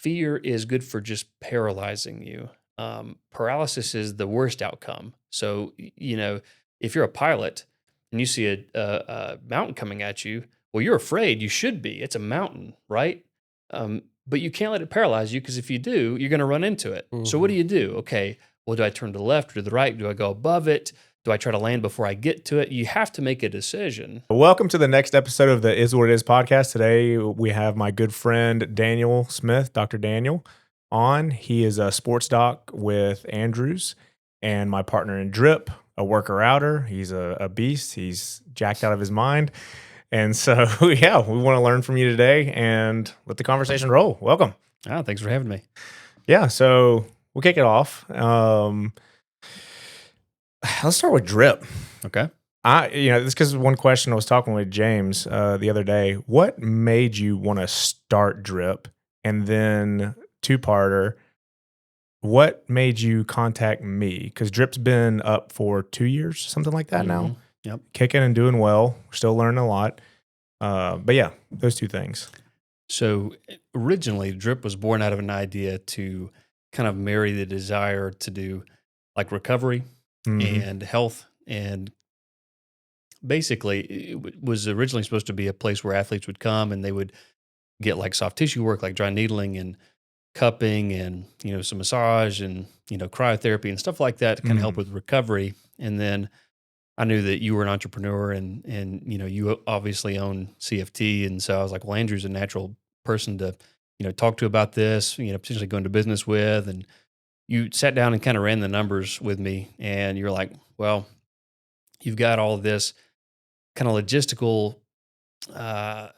fear is good for just paralyzing you. Paralysis is the worst outcome. So, if you're a pilot and you see a mountain coming at you, well, you're afraid. You should be. It's a mountain, right? But you can't let it paralyze you, because if you do, you're going to run into it. So what Mhm. do you do? Okay, well, do I turn to the left or to the right? Do I go above it? Do I try to land before I get to it? You have to make a decision. Welcome to the next episode of the Is What It Is podcast. Today we have my good friend Daniel Smith, Dr. Daniel, on. He is a sports doc with Andrews, and my partner in Drip, a worker outer. He's a beast. He's jacked out of his mind. And so, yeah, we want to learn from you today and let the conversation roll. Welcome. Thanks for having me. Yeah, so we'll kick it off. Let's start with Drip. Okay. This because one question I was talking with James the other day. What made you want to start Drip? And then two-parter, what made you contact me? Because Drip's been up for 2 years, something like that now. Yep. Kicking and doing well. We're still learning a lot. But yeah, those two things. So originally, Drip was born out of an idea to kind of marry the desire to do like recovery Mhm. and health. And basically, it was originally supposed to be a place where athletes would come and they would get like soft tissue work, like dry needling and cupping and, some massage and, cryotherapy and stuff like that to kind of help with recovery. And then I knew that you were an entrepreneur and you obviously own CFT. And so I was like, well, Andrew's a natural person to, talk to about this, potentially go into business with. And you sat down and kind of ran the numbers with me, and you're like, well, you've got all this kind of logistical uh,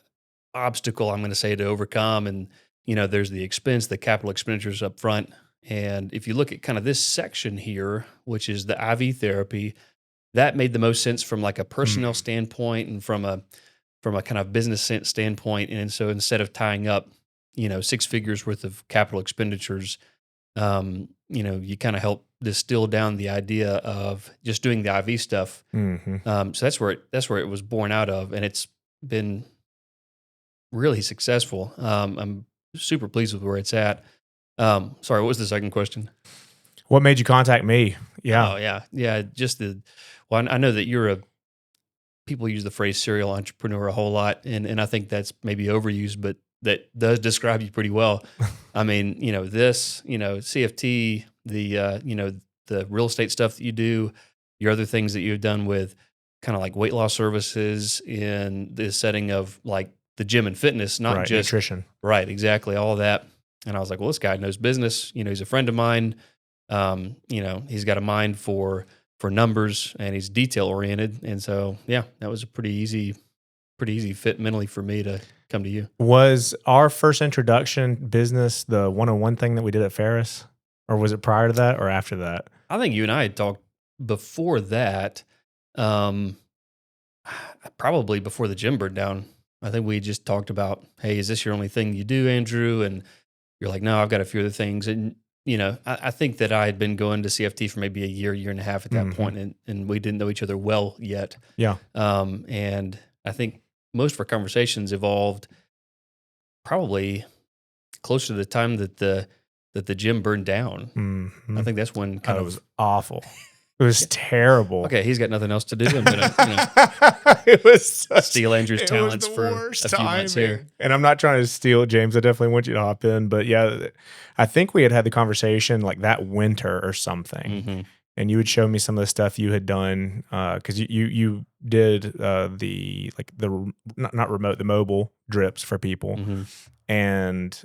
obstacle, I'm going to say, to overcome. And, there's the expense, the capital expenditures up front. And if you look at kind of this section here, which is the IV therapy, that made the most sense from like a personnel standpoint and from a kind of business standpoint. And so instead of tying up, 6 figures worth of capital expenditures, you kind of help distill down the idea of just doing the IV stuff. So that's where it was born out of, and it's been really successful. I'm super pleased with where it's at. Sorry, what was the second question? What made you contact me? Yeah. Oh yeah. Well, I know that people use the phrase serial entrepreneur a whole lot, and I think that's maybe overused, but that does describe you pretty well. I mean, CFT, the real estate stuff that you do, your other things that you've done with kind of like weight loss services in the setting of like the gym and fitness, not Right, just nutrition. right, exactly, all of that. And I was like, well, this guy knows business. He's a friend of mine. He's got a mind for numbers, and he's detail oriented. And so, yeah, that was a pretty easy fit mentally for me to come to you. Was our first introduction business the one-on-one thing that we did at Ferris? Or was it prior to that or after that? I think you and I had talked before that, probably before the gym burned down. I think we just talked about, hey, is this your only thing you do, Andrew? And you're like, no, I've got a few other things. And, I think that I had been going to CFT for maybe a year and a half at that point, and we didn't know each other well yet. Yeah. And I think most of our conversations evolved probably closer to the time that the gym burned down. I think that's when it was awful. It was terrible. Okay, he's got nothing else to do. I'm gonna it was steal Andrew's talents for a few months here. And I'm not trying to steal James. I definitely want you to hop in. But yeah, I think we had the conversation like that winter or something. And you would show me some of the stuff you had done because you did the mobile drips for people. And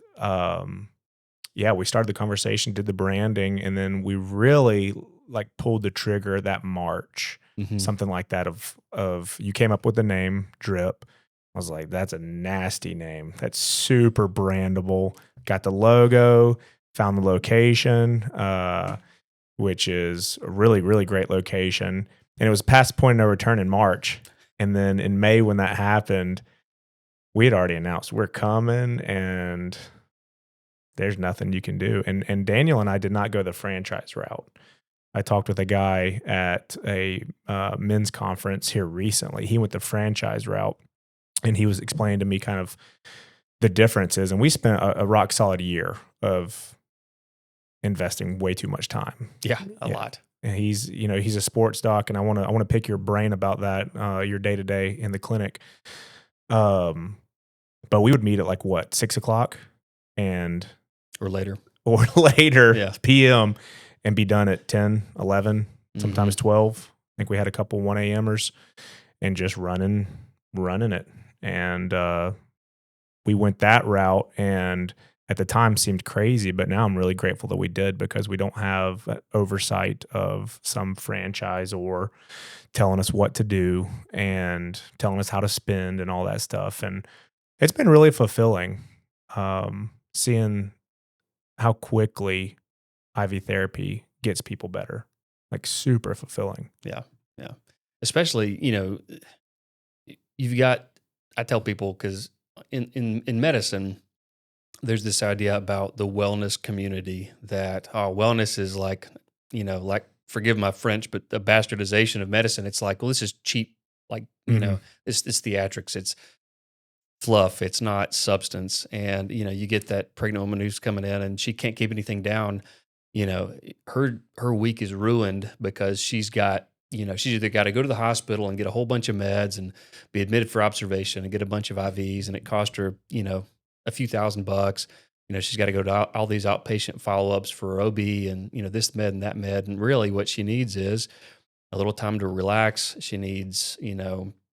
yeah, we started the conversation, did the branding, and then we really like pulled the trigger that March, something like that of you came up with the name Drip. I was like, that's a nasty name. That's super brandable. Got the logo, found the location, which is a really, really great location. And it was past point of no return in March. And then in May, when that happened, we had already announced we're coming, and there's nothing you can do. And Daniel and I did not go the franchise route. I talked with a guy at a men's conference here recently. He went the franchise route, and he was explaining to me kind of the difference is, and we spent a rock solid year of investing way too much time. Yeah, a Yeah. lot. And he's a sports doc, and I want to pick your brain about that, your day to day in the clinic. Um, but we would meet at like what, 6 o'clock, and Or later. or later Yeah. p.m. and be done at 10, 11, Mhm. sometimes 12. I think we had a couple 1 a.m.ers and just running it. And we went that route, and at the time seemed crazy, but now I'm really grateful that we did, because we don't have that oversight of some franchise or telling us what to do and telling us how to spend and all that stuff. And it's been really fulfilling, seeing how quickly IV therapy gets people better. Like, super fulfilling. Yeah. Yeah. Especially, you've got, I tell people, because in medicine, there's this idea about the wellness community that, oh, wellness is like, like, forgive my French, but the bastardization of medicine. It's like, well, this is cheap, like, Mhm. it's theatrics, it's fluff, it's not substance. And, you get that pregnant woman who's coming in and she can't keep anything down. Her week is ruined because she's either got to go to the hospital and get a whole bunch of meds and be admitted for observation and get a bunch of IVs, and it cost her, a few $1,000. She's got to go to all these outpatient follow-ups for her OB and, this med and that med. And really what she needs is a little time to relax. She needs,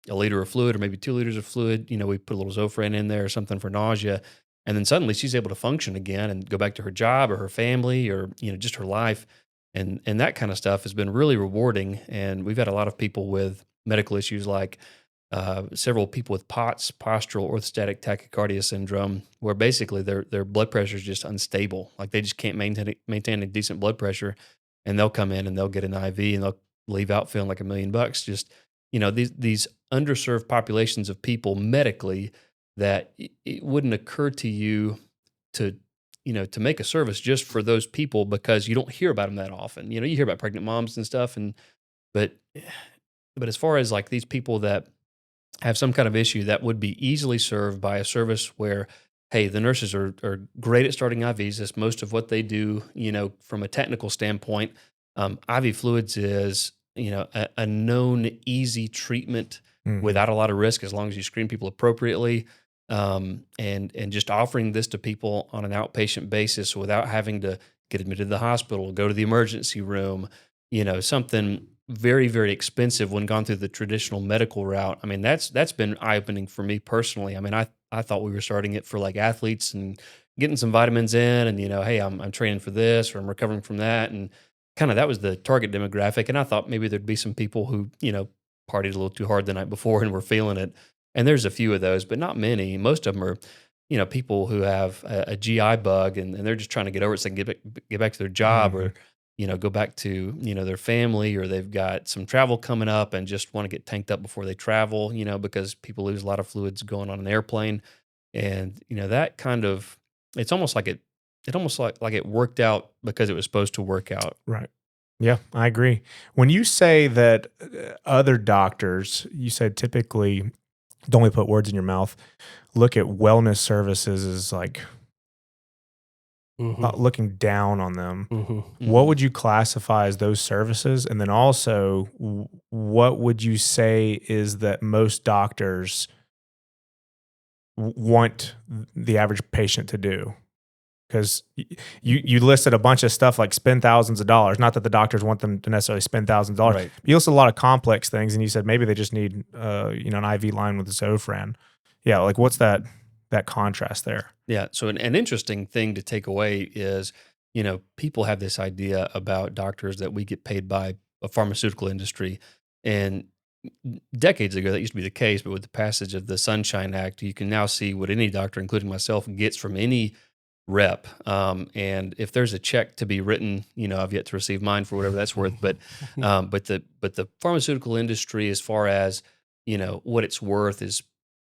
a liter of fluid or maybe 2 liters of fluid. We put a little Zofran in there or something for nausea. And then suddenly she's able to function again and go back to her job or her family or, just her life. And that kind of stuff has been really rewarding. And we've had a lot of people with medical issues, like several people with POTS, postural orthostatic tachycardia syndrome, where basically their blood pressure is just unstable. Like, they just can't maintain a decent blood pressure, and they'll come in and they'll get an IV and they'll leave out feeling like $1,000,000. Just, these underserved populations of people medically that it wouldn't occur to you to to make a service just for those people, because you don't hear about them that often. You hear about pregnant moms and stuff, and but but as far as like these people that have some kind of issue that would be easily served by a service where, hey, the nurses are great at starting IVs. That's most of what they do, from a technical standpoint. IV fluids is, a known easy treatment Mhm. without a lot of risk, as long as you screen people appropriately. And just offering this to people on an outpatient basis without having to get admitted to the hospital, go to the emergency room, something very, very expensive when gone through the traditional medical route. I mean, that's been eye opening for me personally. I mean, I thought we were starting it for like athletes and getting some vitamins in, and hey, I'm training for this or I'm recovering from that, and kind of that was the target demographic. And I thought maybe there'd be some people who partied a little too hard the night before and were feeling it. And there's a few of those, but not many. Most of them are people who have a GI bug, and they're just trying to get over it so they can get back to their job, Mhm. or go back to, their family, or they've got some travel coming up and just want to get tanked up before they travel, because people lose a lot of fluids going on an airplane. And, that kind of, it's almost like it almost like it worked out because it was supposed to work out. Right. Yeah, I agree. When you say that, other doctors, you said typically, don't let me put words in your mouth, look at wellness services as like, Mhm. looking down on them. Mhm. What Mhm. would you classify as those services? And then also, what would you say is that most doctors want the average patient to do? Because you listed a bunch of stuff like spend thousands of dollars. Not that the doctors want them to necessarily spend thousands of dollars. Right. But you listed a lot of complex things, and you said maybe they just need an IV line with Zofran. Yeah, like, what's that contrast there? Yeah. So an interesting thing to take away is, people have this idea about doctors that we get paid by a pharmaceutical industry. And decades ago, that used to be the case. But with the passage of the Sunshine Act, you can now see what any doctor, including myself, gets from any rep. And if there's a check to be written, I've yet to receive mine for whatever that's worth. But the pharmaceutical industry, as far as what it's worth,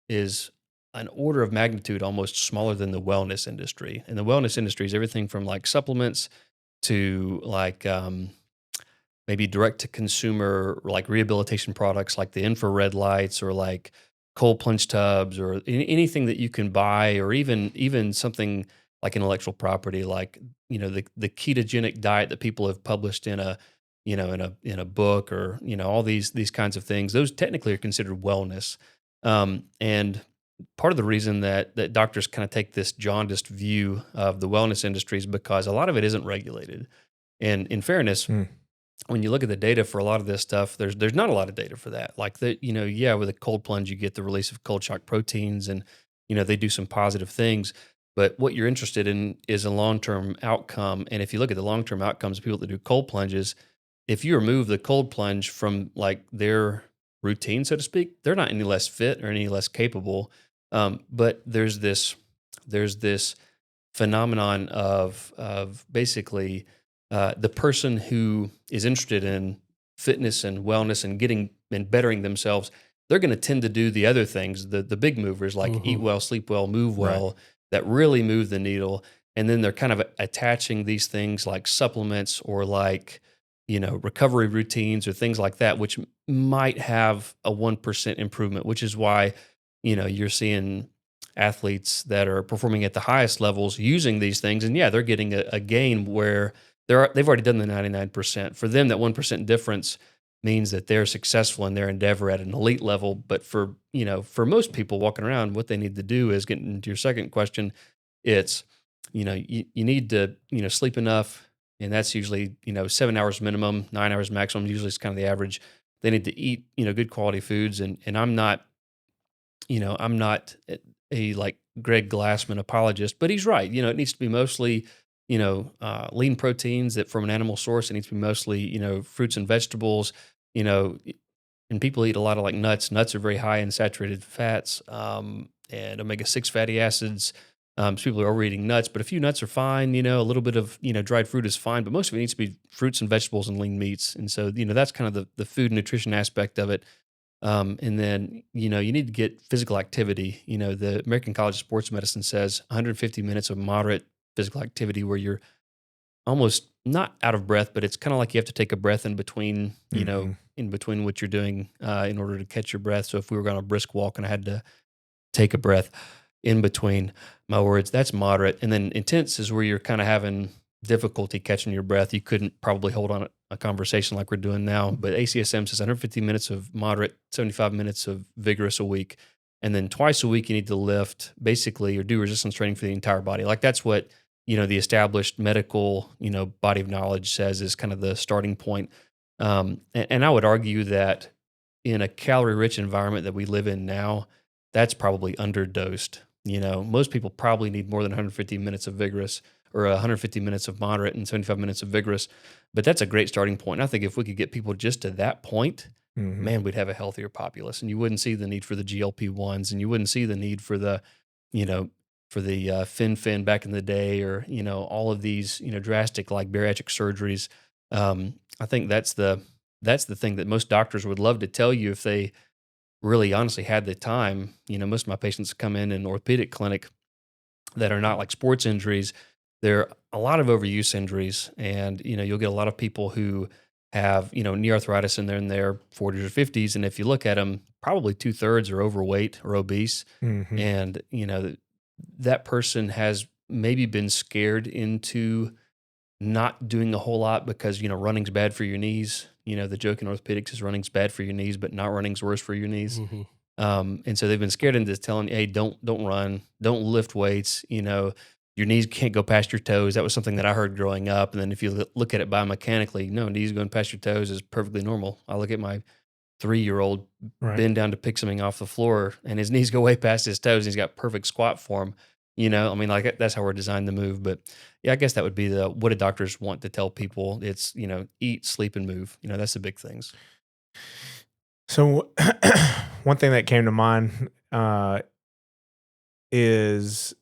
is an order of magnitude almost smaller than the wellness industry. And the wellness industry is everything from like supplements to like maybe direct to consumer, like rehabilitation products like the infrared lights, or like cold plunge tubs or anything that you can buy, or even something like intellectual property, like the ketogenic diet that people have published in a in a book, or all these kinds of things. Those technically are considered wellness, and part of the reason that doctors kind of take this jaundiced view of the wellness industry is because a lot of it isn't regulated. And in fairness, Mm. when you look at the data for a lot of this stuff, there's not a lot of data for that. Like yeah, with a cold plunge, you get the release of cold shock proteins, and they do some positive things. But what you're interested in is a long term outcome. And if you look at the long term outcomes of people that do cold plunges, if you remove the cold plunge from like their routine, so to speak, they're not any less fit or any less capable. But there's this phenomenon of basically the person who is interested in fitness and wellness and getting and bettering themselves, they're going to tend to do the other things, the big movers like eat Mhm. well, sleep well, move Right. well, that really move the needle. And then they're kind of attaching these things like supplements or like recovery routines or things like that, which might have a 1% improvement, which is why you're seeing athletes that are performing at the highest levels using these things, and yeah, they're getting a gain where they've already done the 99%. For them, that 1% difference means that they're successful in their endeavor at an elite level. But for most people walking around, what they need to do is, getting into your second question, it's you need to sleep enough, and that's usually 7 hours minimum, 9 hours maximum. Usually, it's kind of the average. They need to eat good quality foods, and I'm not a like Greg Glassman apologist, but he's right. It needs to be mostly, lean proteins that from an animal source. It needs to be mostly, fruits and vegetables, you know, and people eat a lot of like nuts. Nuts are very high in saturated fats, and omega-6 fatty acids. So people are overeating nuts, but a few nuts are fine. A little bit of, dried fruit is fine, but most of it needs to be fruits and vegetables and lean meats. And so, that's kind of the food and nutrition aspect of it. And then, you need to get physical activity. The American College of Sports Medicine says 150 minutes of moderate physical activity where you're almost not out of breath, but it's kind of like you have to take a breath in between, Mhm. in between what you're doing in order to catch your breath. So if we were on a brisk walk and I had to take a breath in between my words, that's moderate. And then intense is where you're kind of having difficulty catching your breath. You couldn't probably hold on a conversation like we're doing now. But ACSM says 150 minutes of moderate, 75 minutes of vigorous a week. And then twice a week, you need to lift basically or do resistance training for the entire body. Like that's what, the established medical, body of knowledge says is kind of the starting point. And I would argue that in a calorie rich environment that we live in now, that's probably underdosed. Most people probably need more than 150 minutes of vigorous, or 150 minutes of moderate and 75 minutes of vigorous. But that's a great starting point. And I think if we could get people just to that point, Mhm. man, we'd have a healthier populace, and you wouldn't see the need for the GLP-1s, and you wouldn't see the need for the, you know, for the fin back in the day, or all of these drastic like bariatric surgeries. I think that's the thing that most doctors would love to tell you if they really honestly had the time. Most of my patients come in an orthopedic clinic that are not like sports injuries. There are a lot of overuse injuries, and you'll get a lot of people who have knee arthritis and they're in their 40s or 50s, and if you look at them, probably 2/3 are overweight or obese, Mhm. and that person has maybe been scared into not doing a whole lot because running's bad for your knees. The joke in orthopedics is running's bad for your knees, but not running's worse for your knees. Mhm. And so they've been scared into telling, hey, don't run, don't lift weights. Your knees can't go past your toes. That was something that I heard growing up. And then if you look at it biomechanically, no, knees going past your toes is perfectly normal. I look at my 3-year-old Right. bend down to pick something off the floor, and his knees go way past his toes, and he's got perfect squat form. I mean, like that's how we're designed to move. But yeah, I guess that would be the what do doctors want to tell people? It's eat, sleep, and move. That's the big things. So one thing that came to mind is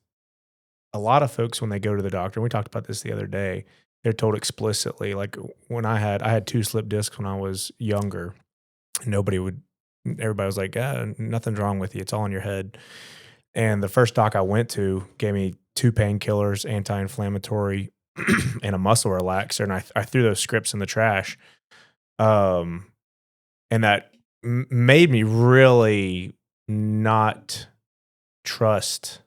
a lot of folks when they go to the doctor, and we talked about this the other day, they're told explicitly, like when I had two slip discs when I was younger. Nobody would Everybody was like, nothing's wrong with you. It's all in your head. And the first doc I went to gave me two painkillers, anti-inflammatory, and a muscle relaxer, and I threw those scripts in the trash. Um, and that made me really. not trust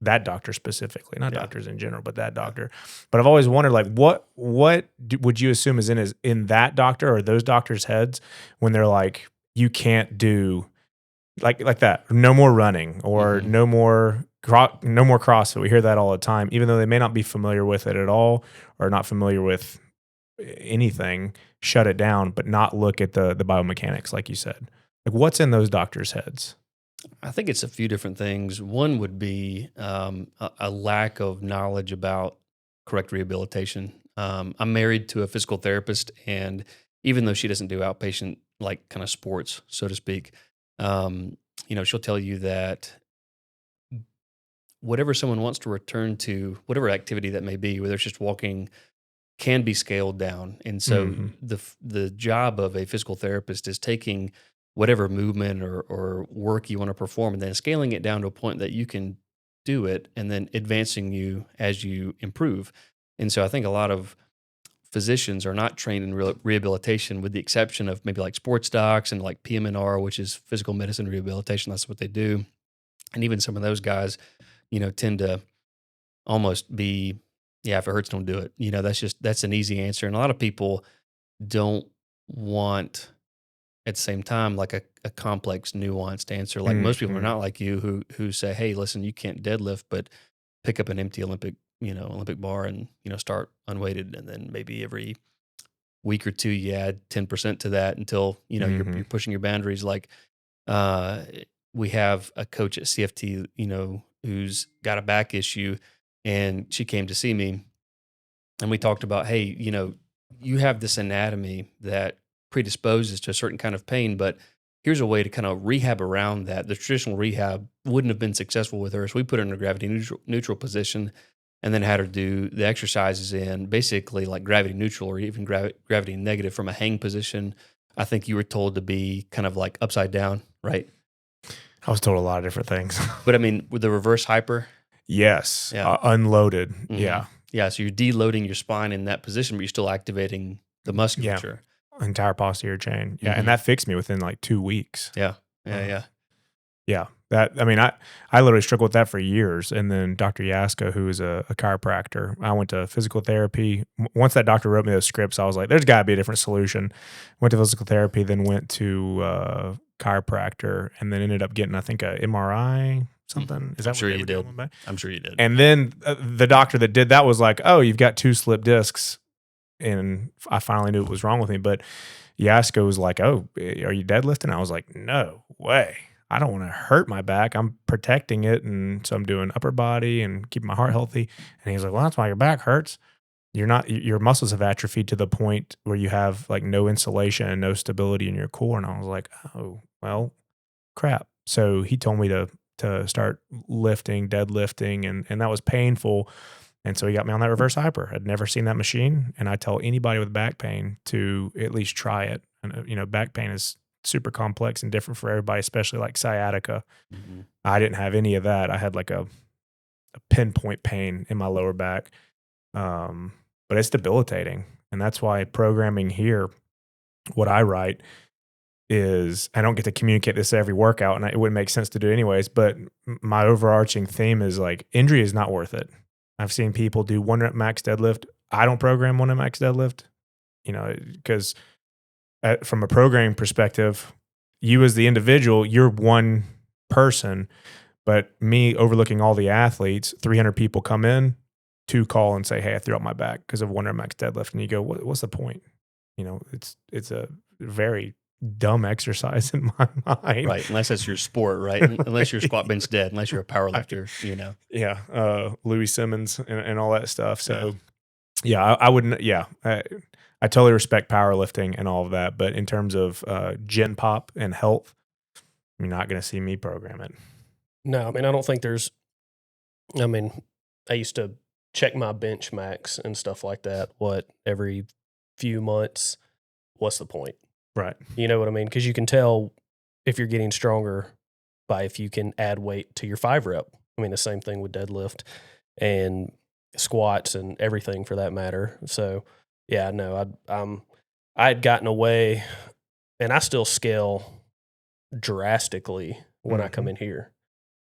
that doctor specifically, not Yeah. doctors in general, but that Yeah. doctor. But I've always wondered, like, would you assume is in that doctor or those doctors' heads when they're like, you can't do like that, no more running or Mhm. no more CrossFit. We hear that all the time, even though they may not be familiar with it at all or not familiar with anything. Shut it down, but not look at the biomechanics, like you said. Like, what's in those doctors' heads? I think it's a few different things. One would be a lack of knowledge about correct rehabilitation. I'm married to a physical therapist, and even though she doesn't do outpatient, like kind of sports, so to speak, she'll tell you that whatever someone wants to return to, whatever activity that may be, whether it's just walking, can be scaled down. And so Mhm. the job of a physical therapist is taking whatever movement or work you want to perform and then scaling it down to a point that you can do it and then advancing you as you improve. And so I think a lot of physicians are not trained in rehabilitation with the exception of maybe like sports docs and like PMNR, which is physical medicine rehabilitation. That's what they do. And even some of those guys, tend to almost be, yeah, if it hurts, don't do it. That's an easy answer. And a lot of people don't want at the same time like a complex, nuanced answer. Like most people are Mhm. not like you who say, hey, listen, you can't deadlift, but pick up an empty Olympic bar and, start unweighted. And then maybe every week or two you add 10% to that until, you're Mhm. pushing your boundaries. Like uh, we have a coach at CFT, who's got a back issue, and she came to see me, and we talked about, hey, you have this anatomy that predisposes to a certain kind of pain, but here's a way to kind of rehab around that. The traditional rehab wouldn't have been successful with her, so we put her in a gravity neutral position, and then had her do the exercises in basically like gravity neutral or even gravity negative from a hang position. I think you were told to be kind of like upside down, right? I was told a lot of different things. But I mean, with the reverse hyper, Yes, yeah. unloaded. Hmm. Yeah, Yeah. So you're deloading your spine in that position, but you're still activating the yeah, musculature. entire posterior chain. Yeah, and Hmm. that fixed me within like 2 weeks. Yeah. Yeah. Uh, Yeah. yeah, I mean, I literally struggled with that for years, and then Doctor Yasko, who is a chiropractor, I went to physical therapy. Once that doctor wrote me those scripts, I was like, "There's got to be a different solution." Went to physical therapy, then went to chiropractor, and then ended up getting, I think, a MRI. Hmm. Something is I'm that what sure they you were doing did. with me? I'm sure you did. And then the doctor that did that was like, "Oh, you've got 2 slip discs." And I finally knew what was wrong with me. But Yasko was like, "Oh, are you deadlifting?" I was like, "No way. I don't want to hurt my back. I'm protecting it." And so I'm doing upper body and keeping my heart healthy. And he's like, "Well, that's why your back hurts. You're not, your muscles have atrophied to the point where you have like no insulation and no stability in your core." And I was like, "Oh, well, crap." So he told me to start lifting, deadlifting, and that was painful. And so he got me on that reverse hyper. I'd never seen that machine, and I tell anybody with back pain to at least try it. And back pain is super complex and different for everybody, especially like sciatica. Hmm. I didn't have any of that. I had like a pinpoint pain in my lower back, um, but it's debilitating, and that's why programming here, what I write is, I don't get to communicate this every workout, and it wouldn't make sense to do anyways. But my overarching theme is like, injury is not worth it. I've seen people do 1 rep max deadlift. I don't program 1 rep max deadlift, because from a programming perspective, you as the individual, you're one person, but me overlooking all the athletes, 300 people come in to call and say, "Hey, I threw out my back because of 1 rep max deadlift," and you go, what's the point? It's a very dumb exercise in my mind. Right. Unless that's your sport, right? Unless you're squat bench dead, unless you're a power I- lifter. yeah, Louis Simmons and all that stuff. Yeah. So yeah, I wouldn't. Yeah, I totally respect powerlifting and all of that, but in terms of gen pop and health, you're not going to see me program it. No, I mean, I don't think there's, I mean, I used to check my bench max and stuff like that. What, every few months? What's the point? Right. You know what I mean? Because you can tell if you're getting stronger by if you can add weight to your 5 rep. I mean, the same thing with deadlift and squats and everything for that matter. So, yeah, no, I had gotten away, and I still scale drastically when I come in here.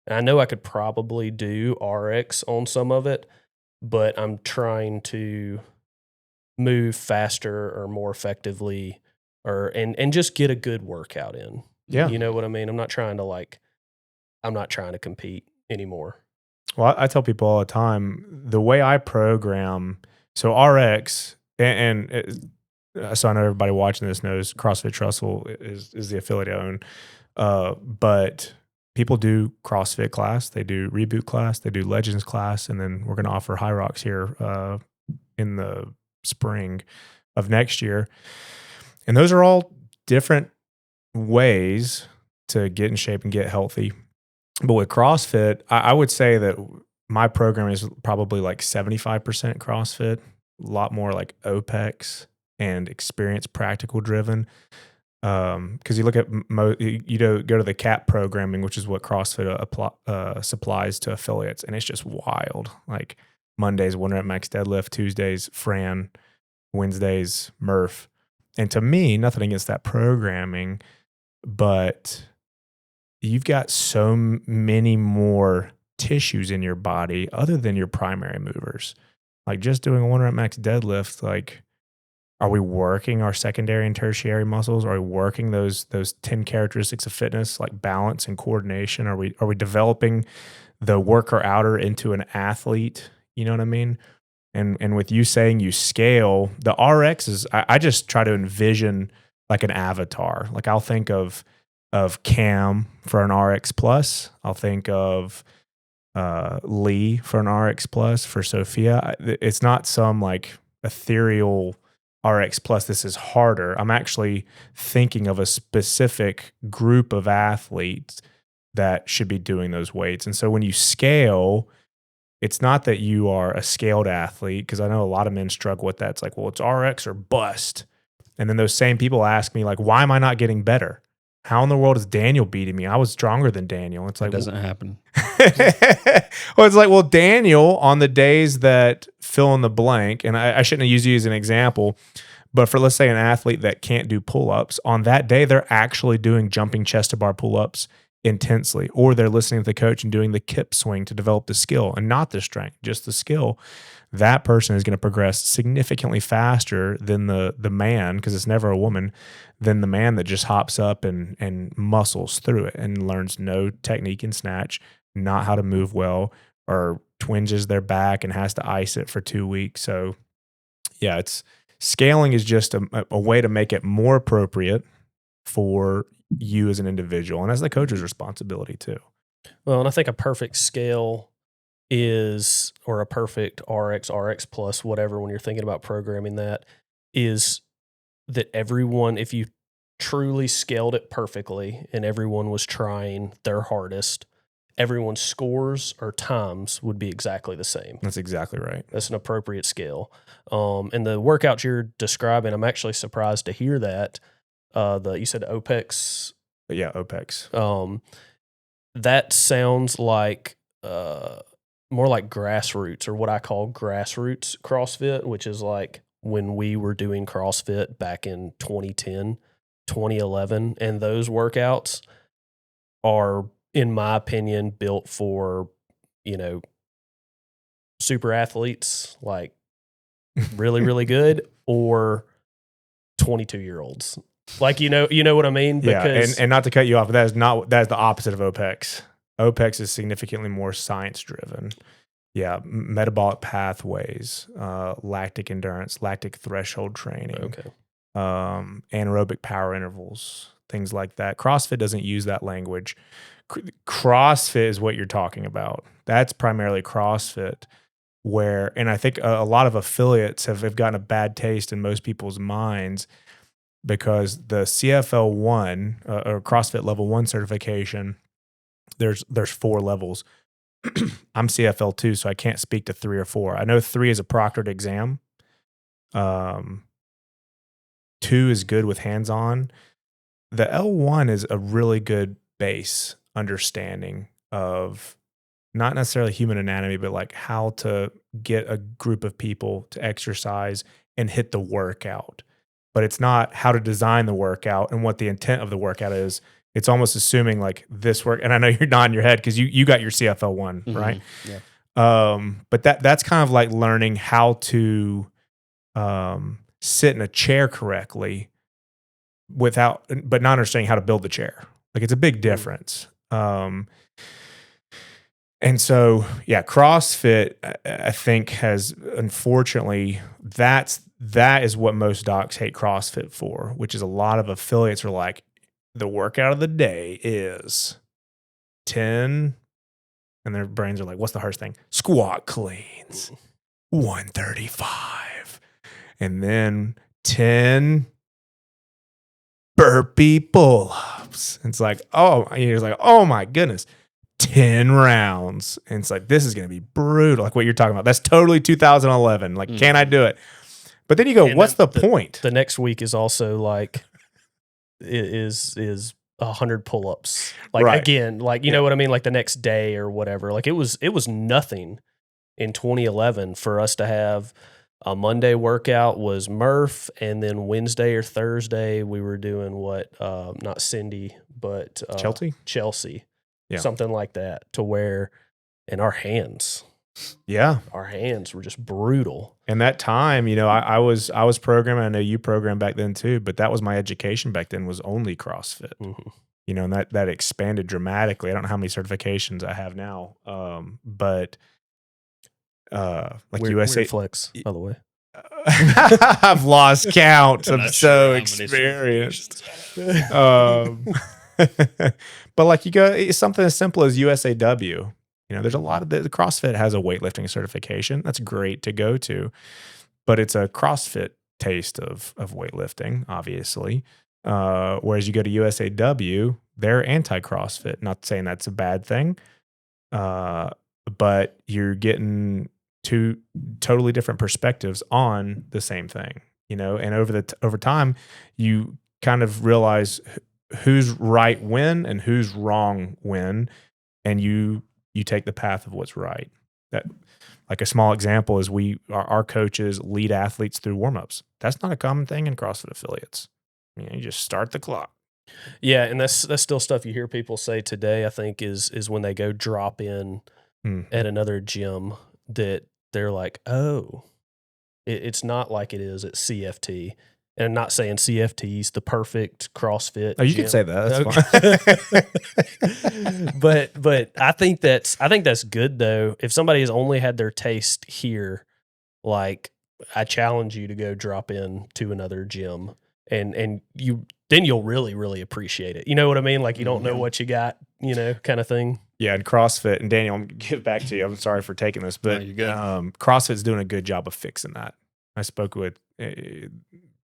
And I know I could probably do RX on some of it, but I'm trying to move faster or more effectively and just get a good workout in. Yeah. You know what I mean? I'm not trying to compete anymore. Well, I tell people all the time, the way I program, so RX, so I know everybody watching this knows CrossFit Trussell is the affiliate I own. But people do CrossFit class, they do Reboot class, they do Legends class, and then we're going to offer High Rocks here in the spring of next year. And those are all different ways to get in shape and get healthy. But with CrossFit, I would say that my program is probably like 75% CrossFit, a lot more like OPEX and experience practical driven. Because you look at go to the CAP programming, which is what CrossFit supplies to affiliates, and it's just wild. Like Mondays, 1 rep max deadlift, Tuesdays, Fran, Wednesdays, Murph. And to me, nothing against that programming, but you've got so many more tissues in your body other than your primary movers. Like just doing a 1 rep max deadlift, like, are we working our secondary and tertiary muscles? Are we working those 10 characteristics of fitness, like balance and coordination? Are we developing the worker outer into an athlete? You know what I mean? And with you saying you scale, the RX is, I just try to envision like an avatar. Like I'll think of Cam for an RX plus. I'll think of Lee for an RX plus. For Sophia, it's not some like ethereal RX plus, this is harder. I'm actually thinking of a specific group of athletes that should be doing those weights. And so when you scale, it's not that you are a scaled athlete, because I know a lot of men struggle with that. It's like, well, it's RX or bust. And then those same people ask me, like, why am I not getting better? How in the world is Daniel beating me? I was stronger than Daniel. It's like, It doesn't happen. Well, it's like, well, Daniel, on the days that fill in the blank, and I shouldn't have used you as an example, but for, let's say, an athlete that can't do pull-ups, on that day, they're actually doing jumping chest to bar pull-ups intensely, or they're listening to the coach and doing the kip swing to develop the skill and not the strength, just the skill. That person is going to progress significantly faster than the man, because it's never a woman, than the man that just hops up and muscles through it and learns no technique in snatch, not how to move well, or twinges their back and has to ice it for 2 weeks. So yeah, it's scaling is just a way to make it more appropriate for you as an individual and as the coach's responsibility too. Well, and I think a perfect scale is, or a perfect RX plus, whatever, when you're thinking about programming that, is that everyone, if you truly scaled it perfectly and everyone was trying their hardest, everyone's scores or times would be exactly the same. That's exactly right. That's an appropriate scale. And the workouts you're describing, I'm actually surprised to hear that. You said OPEX. Yeah, OPEX. That sounds like more like grassroots, or what I call grassroots CrossFit, which is like when we were doing CrossFit back in 2010, 2011. And those workouts are, in my opinion, built for, super athletes, like really, really good, or 22-year-olds. Like, you know what I mean? Because, and not to cut you off, but that is the opposite of OPEX. OPEX is significantly more science driven. Yeah, metabolic pathways, lactic endurance, lactic threshold training, anaerobic power intervals, things like that. CrossFit doesn't use that language. CrossFit is what you're talking about. That's primarily CrossFit, where, and I think a lot of affiliates have gotten a bad taste in most people's minds, because the CFL1 or CrossFit Level 1 certification, there's 4 levels. I'm CFL2, so I can't speak to 3 or 4. I know 3 is a proctored exam. 2 is good with hands-on. The L1 is a really good base understanding of not necessarily human anatomy, but like how to get a group of people to exercise and hit the workout. But it's not how to design the workout and what the intent of the workout is. It's almost assuming like this work. And I know you're nodding your head because you got your CFL one, right? Yeah. But that's kind of like learning how to sit in a chair correctly but not understanding how to build the chair. Like it's a big difference. And so, yeah, CrossFit, I think, has, unfortunately, that is what most docs hate CrossFit for, which is a lot of affiliates are like, the workout of the day is 10, and their brains are like, what's the hardest thing? Squat cleans, 135, and then 10 burpee pull-ups. It's like, oh my goodness. 10 rounds. And it's like, this is going to be brutal. Like what you're talking about. That's totally 2011. Like, can I do it? But then you go, what's the point? The next week is also like, is 100 pull-ups. Like, again, like, you know what I mean? Like the next day or whatever. Like it was not in 2011 for us to have a Monday workout was Murph. And then Wednesday or Thursday, we were doing not Cindy, but Chelsea. Yeah. Something like that, to where, and our hands were just brutal. And that time, I was programming. I know you programmed back then too, but that was my education back then, was only CrossFit. And that expanded dramatically. I don't know how many certifications I have now, but like USA Flex, by the way. I've lost count. I'm so experienced. But like it's something as simple as USAW. There's a lot of the CrossFit has a weightlifting certification. That's great to go to, but it's a CrossFit taste of weightlifting, obviously. Whereas you go to USAW, they're anti-CrossFit. Not saying that's a bad thing, but you're getting two totally different perspectives on the same thing. And over time, you kind of realize who's right when and who's wrong when, and you take the path of what's right. That, like, a small example is our coaches lead athletes through warm-ups. That's not a common thing in CrossFit affiliates. You just start the clock. Yeah, and that's still stuff you hear people say today, I think, is when they go drop in at another gym, that they're like, oh, it's not like it is at CFT. And I'm not saying CFT's the perfect CrossFit. Oh, you gym. can say that. That's fine. but I think that's good though. If somebody has only had their taste here, like, I challenge you to go drop in to another gym, and you'll really, really appreciate it. You know what I mean? Like, you don't know what you got, kind of thing. Yeah, and CrossFit, and Daniel, I'm going to give back to you. I'm sorry for taking this, but CrossFit's doing a good job of fixing that. I spoke with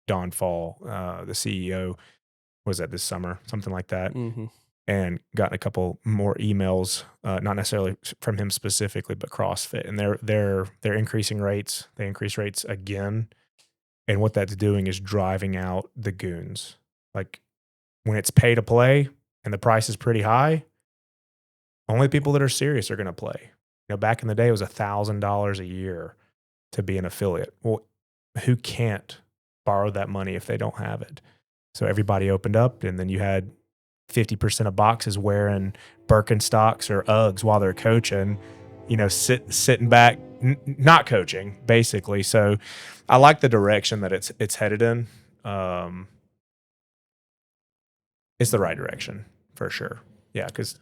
Don Fall, the CEO, was that this summer, something like that, and gotten a couple more emails, not necessarily from him specifically, but CrossFit, and they're increasing rates. They increase rates again, and what that's doing is driving out the goons. Like, when it's pay to play and the price is pretty high, only people that are serious are going to play. Back in the day, it was $1,000 a year to be an affiliate. Well, who can't borrow that money if they don't have it? So everybody opened up, and then you had 50% of boxes wearing Birkenstocks or Uggs while they're coaching, sitting back, not coaching, basically. So I like the direction that it's headed in. It's the right direction for sure. Yeah, because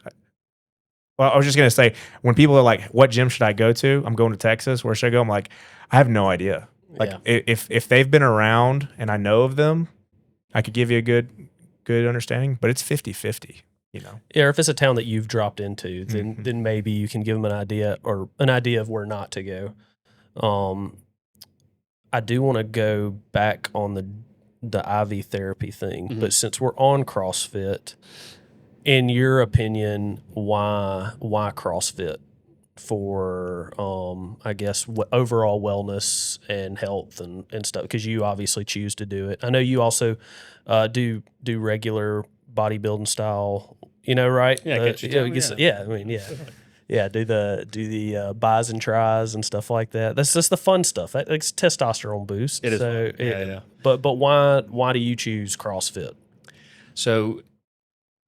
I was just going to say, when people are like, what gym should I go to? I'm going to Texas. Where should I go? I'm like, I have no idea. Like, if they've been around and I know of them, I could give you a good understanding, but it's 50-50, Yeah, or if it's a town that you've dropped into, then maybe you can give them an idea of where not to go. I do want to go back on the IV therapy thing, but since we're on CrossFit, in your opinion, why CrossFit for I guess overall wellness and health and stuff? Because you obviously choose to do it. I know you also do regular bodybuilding style, right? Yeah, yeah. Do the buys and tries and stuff like that. That's just the fun stuff. It's testosterone boost. It is. So yeah. But why do you choose CrossFit? So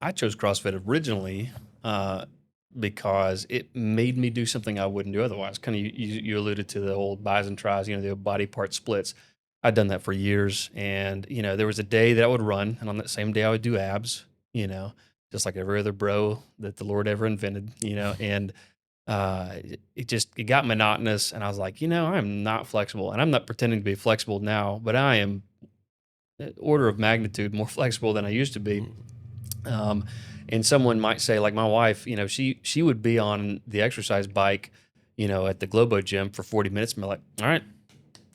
I chose CrossFit originally because it made me do something I wouldn't do otherwise. Kind of you alluded to the old buys and tries, the body part splits. I'd done that for years, and there was a day that I would run, and on that same day I would do abs. Just like every other bro that the Lord ever invented. And it got monotonous, and I was like, I'm not flexible, and I'm not pretending to be flexible now, but I am order of magnitude more flexible than I used to be. Um, and someone might say, like my wife, she would be on the exercise bike, at the Globo gym for 40 minutes and be like, all right,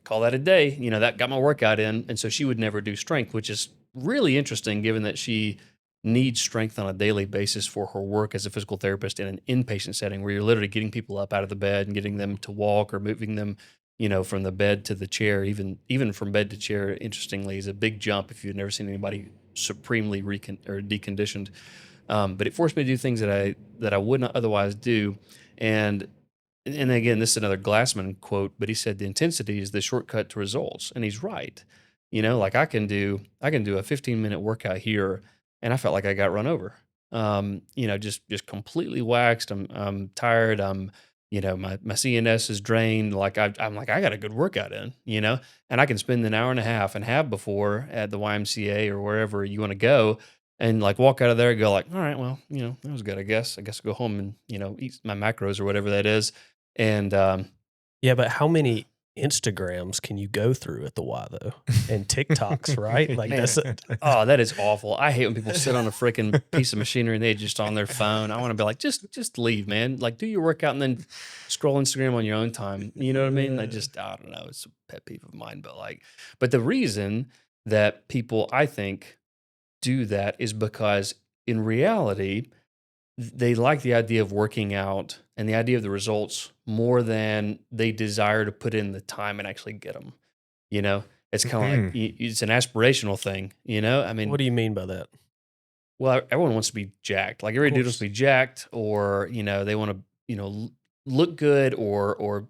call that a day. That got my workout in. And so she would never do strength, which is really interesting given that she needs strength on a daily basis for her work as a physical therapist in an inpatient setting where you're literally getting people up out of the bed and getting them to walk or moving them, from the bed to the chair. Even from bed to chair, interestingly, is a big jump if you've never seen anybody supremely deconditioned. But it forced me to do things that I would not otherwise do. And again, this is another Glassman quote, but he said the intensity is the shortcut to results, and he's right. Like I can do a 15-minute workout here, and I felt like I got run over. Just completely waxed. I'm tired. My CNS is drained. Like I'm like I got a good workout in. And I can spend an hour and a half and have before at the YMCA or wherever you want to go, and like walk out of there and go like, all right, well, that was good. I guess I'll go home and eat my macros or whatever that is. And Yeah, but how many Instagrams can you go through at the Y though? And TikToks, right? Like man, that is awful. I hate when people sit on a freaking piece of machinery and they're just on their phone. I want to be like, just leave, man. Like do your workout and then scroll Instagram on your own time. You know what I mean? I don't know. It's a pet peeve of mine, but the reason that people, I think, do that is because in reality, they like the idea of working out and the idea of the results more than they desire to put in the time and actually get them. It's kind of like it's an aspirational thing. I mean, what do you mean by that? Well, everyone wants to be jacked. Like every dude wants to be jacked, or they want to look good, or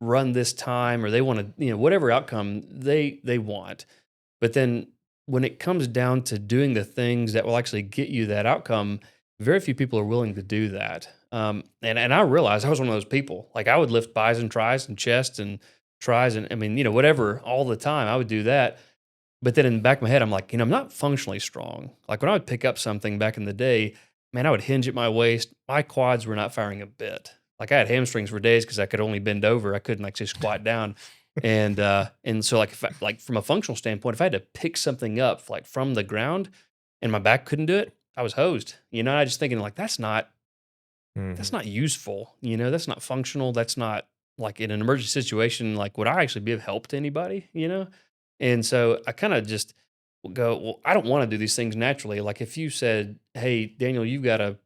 run this time, or they want to whatever outcome they want. But then when it comes down to doing the things that will actually get you that outcome, very few people are willing to do that. And I realized I was one of those people. Like I would lift buys and tries and chest and tries and I mean, whatever all the time. I would do that. But then in the back of my head, I'm like, I'm not functionally strong. Like when I would pick up something back in the day, man, I would hinge at my waist. My quads were not firing a bit. Like I had hamstrings for days because I could only bend over. I couldn't actually squat down. And so like from a functional standpoint, if I had to pick something up like from the ground and my back couldn't do it, I was hosed. I just thinking like that's not useful. That's not functional. That's not like in an emergency situation. Like would I actually be of help to anybody? And so I kind of just go, well, I don't want to do these things naturally. Like if you said, hey, Daniel, you've got to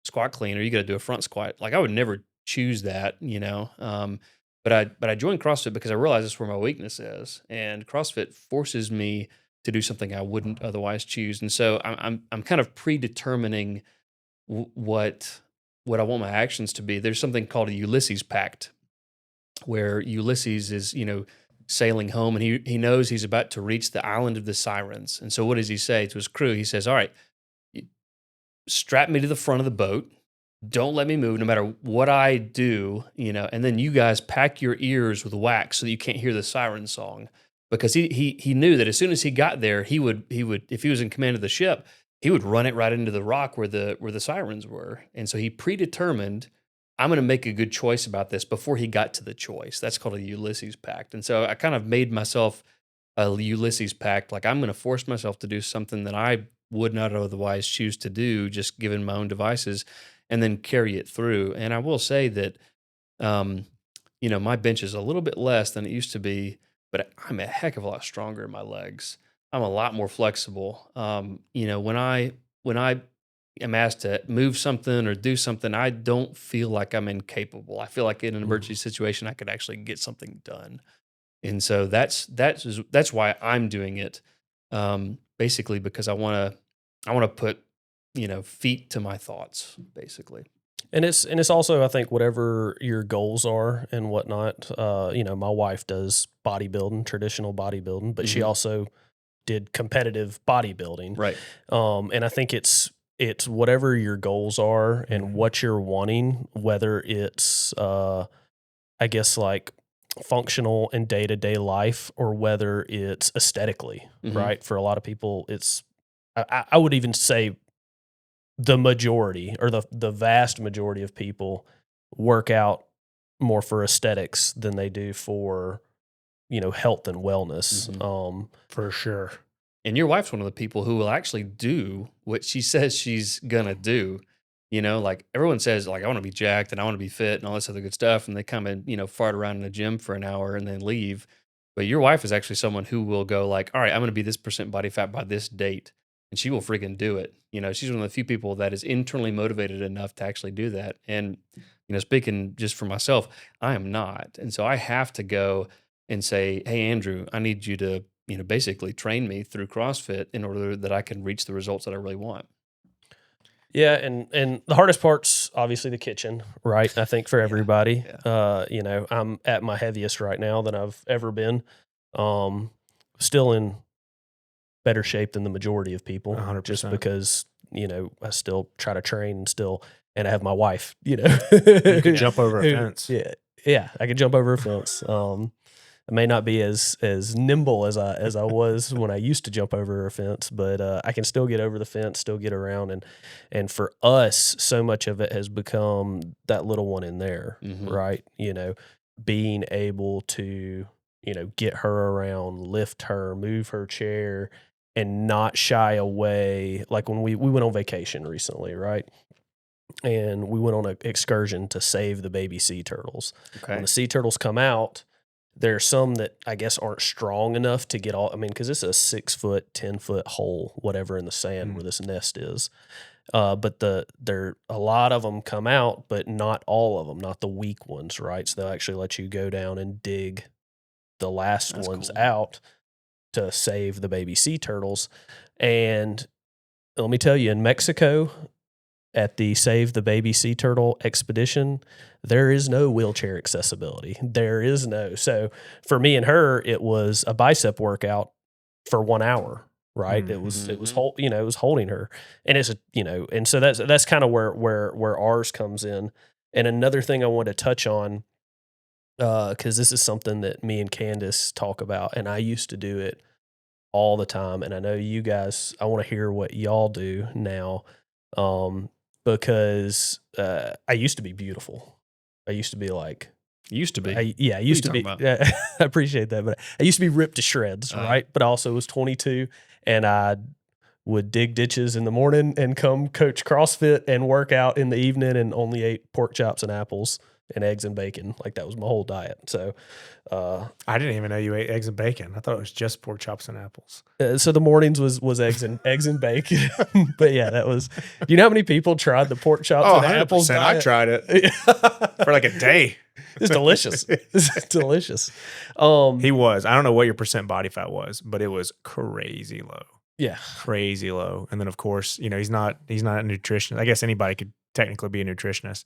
squat clean or you got to do a front squat. Like I would never choose that. But I joined CrossFit because I realized that's where my weakness is, and CrossFit forces me to do something I wouldn't otherwise choose. And so I'm kind of predetermining what I want my actions to be. There's something called a Ulysses Pact, where Ulysses is sailing home, and he knows he's about to reach the island of the Sirens. And so what does he say to his crew? He says, "All right, strap me to the front of the boat. Don't let me move no matter what I do, and then you guys pack your ears with wax so that you can't hear the siren song." Because he knew that as soon as he got there, he would if he was in command of the ship, he would run it right into the rock where the sirens were. And so he predetermined, I'm going to make a good choice about this before he got to the choice. That's called a Ulysses Pact. And so I kind of made myself a Ulysses Pact. Like I'm going to force myself to do something that I would not otherwise choose to do, just given my own devices, and then carry it through. And I will say that, my bench is a little bit less than it used to be, but I'm a heck of a lot stronger in my legs. I'm a lot more flexible. When I am asked to move something or do something, I don't feel like I'm incapable. I feel like in an emergency situation, I could actually get something done. And so that's why I'm doing it. Basically because I want to put, feet to my thoughts, basically. And it's also, I think, whatever your goals are and whatnot. My wife does bodybuilding, traditional bodybuilding, but she also did competitive bodybuilding. Right. And I think it's it's whatever your goals are and what you're wanting, whether it's, I guess, like functional and day-to-day life, or whether it's aesthetically, right? For a lot of people, it's, I would even say the majority, or the vast majority of people, work out more for aesthetics than they do for, health and wellness. For sure. And your wife's one of the people who will actually do what she says she's gonna do. Like everyone says, like, I want to be jacked and I want to be fit and all this other good stuff. And they come and, fart around in the gym for an hour and then leave. But your wife is actually someone who will go like, all right, I'm going to be this percent body fat by this date. And she will freaking do it. She's one of the few people that is internally motivated enough to actually do that. And, speaking just for myself, I am not. And so I have to go and say, hey, Andrew, I need you to, basically train me through CrossFit in order that I can reach the results that I really want. Yeah, and the hardest part's obviously the kitchen, right? I think for everybody. Yeah. I'm at my heaviest right now than I've ever been. Still in better shape than the majority of people, 100%. just because, I still try to train and I have my wife, You could jump over a fence. Yeah, I could jump over a fence. I may not be as nimble as I was when I used to jump over a fence, but I can still get over the fence, still get around, and for us, so much of it has become that little one in there, right? Being able to get her around, lift her, move her chair, and not shy away. Like when we went on vacation recently, right? And we went on an excursion to save the baby sea turtles. Okay. When the sea turtles come out, there's some that I guess aren't strong enough to get all. I mean, because it's a 6 foot, 10-foot hole, whatever in the sand where this nest is. But a lot of them come out, but not all of them, not the weak ones, right? So they'll actually let you go down and dig the last ones out to save the baby sea turtles. And let me tell you, in Mexico, at the Save the Baby Sea Turtle expedition, there is no wheelchair accessibility. There is no. So for me and her, it was a bicep workout for 1 hour, right? It was it was holding her. And and so that's kind of where ours comes in. And another thing I want to touch on, because this is something that me and Candace talk about, and I used to do it all the time. And I know you guys, I want to hear what y'all do now. Because I used to be beautiful. I used to be like... Used to be? I used to be. I appreciate that. But I used to be ripped to shreds, right? But I also was 22, and I would dig ditches in the morning and come coach CrossFit and work out in the evening, and only ate pork chops and apples and eggs and bacon. Like, that was my whole diet. So I didn't even know you ate eggs and bacon. I thought it was just pork chops and apples. So the mornings was eggs and bacon. But yeah, that was. Do you know how many people tried the pork chops and apples diet? I tried it for like a day. It's delicious. It's delicious. He was. I don't know what your percent body fat was, but it was crazy low. Yeah, crazy low. And then of course, he's not a nutritionist. I guess anybody could technically be a nutritionist.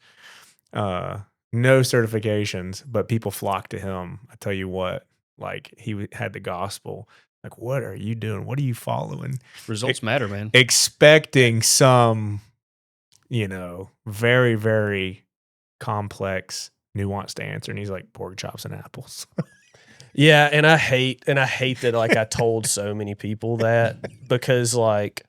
No certifications, but people flock to him. I tell you what, like, he had the gospel. Like, what are you doing? What are you following? Results matter, man. Expecting some, very, very complex, nuanced answer. And he's like, pork chops and apples. Yeah. And I hate that, like, I told so many people that, because, like,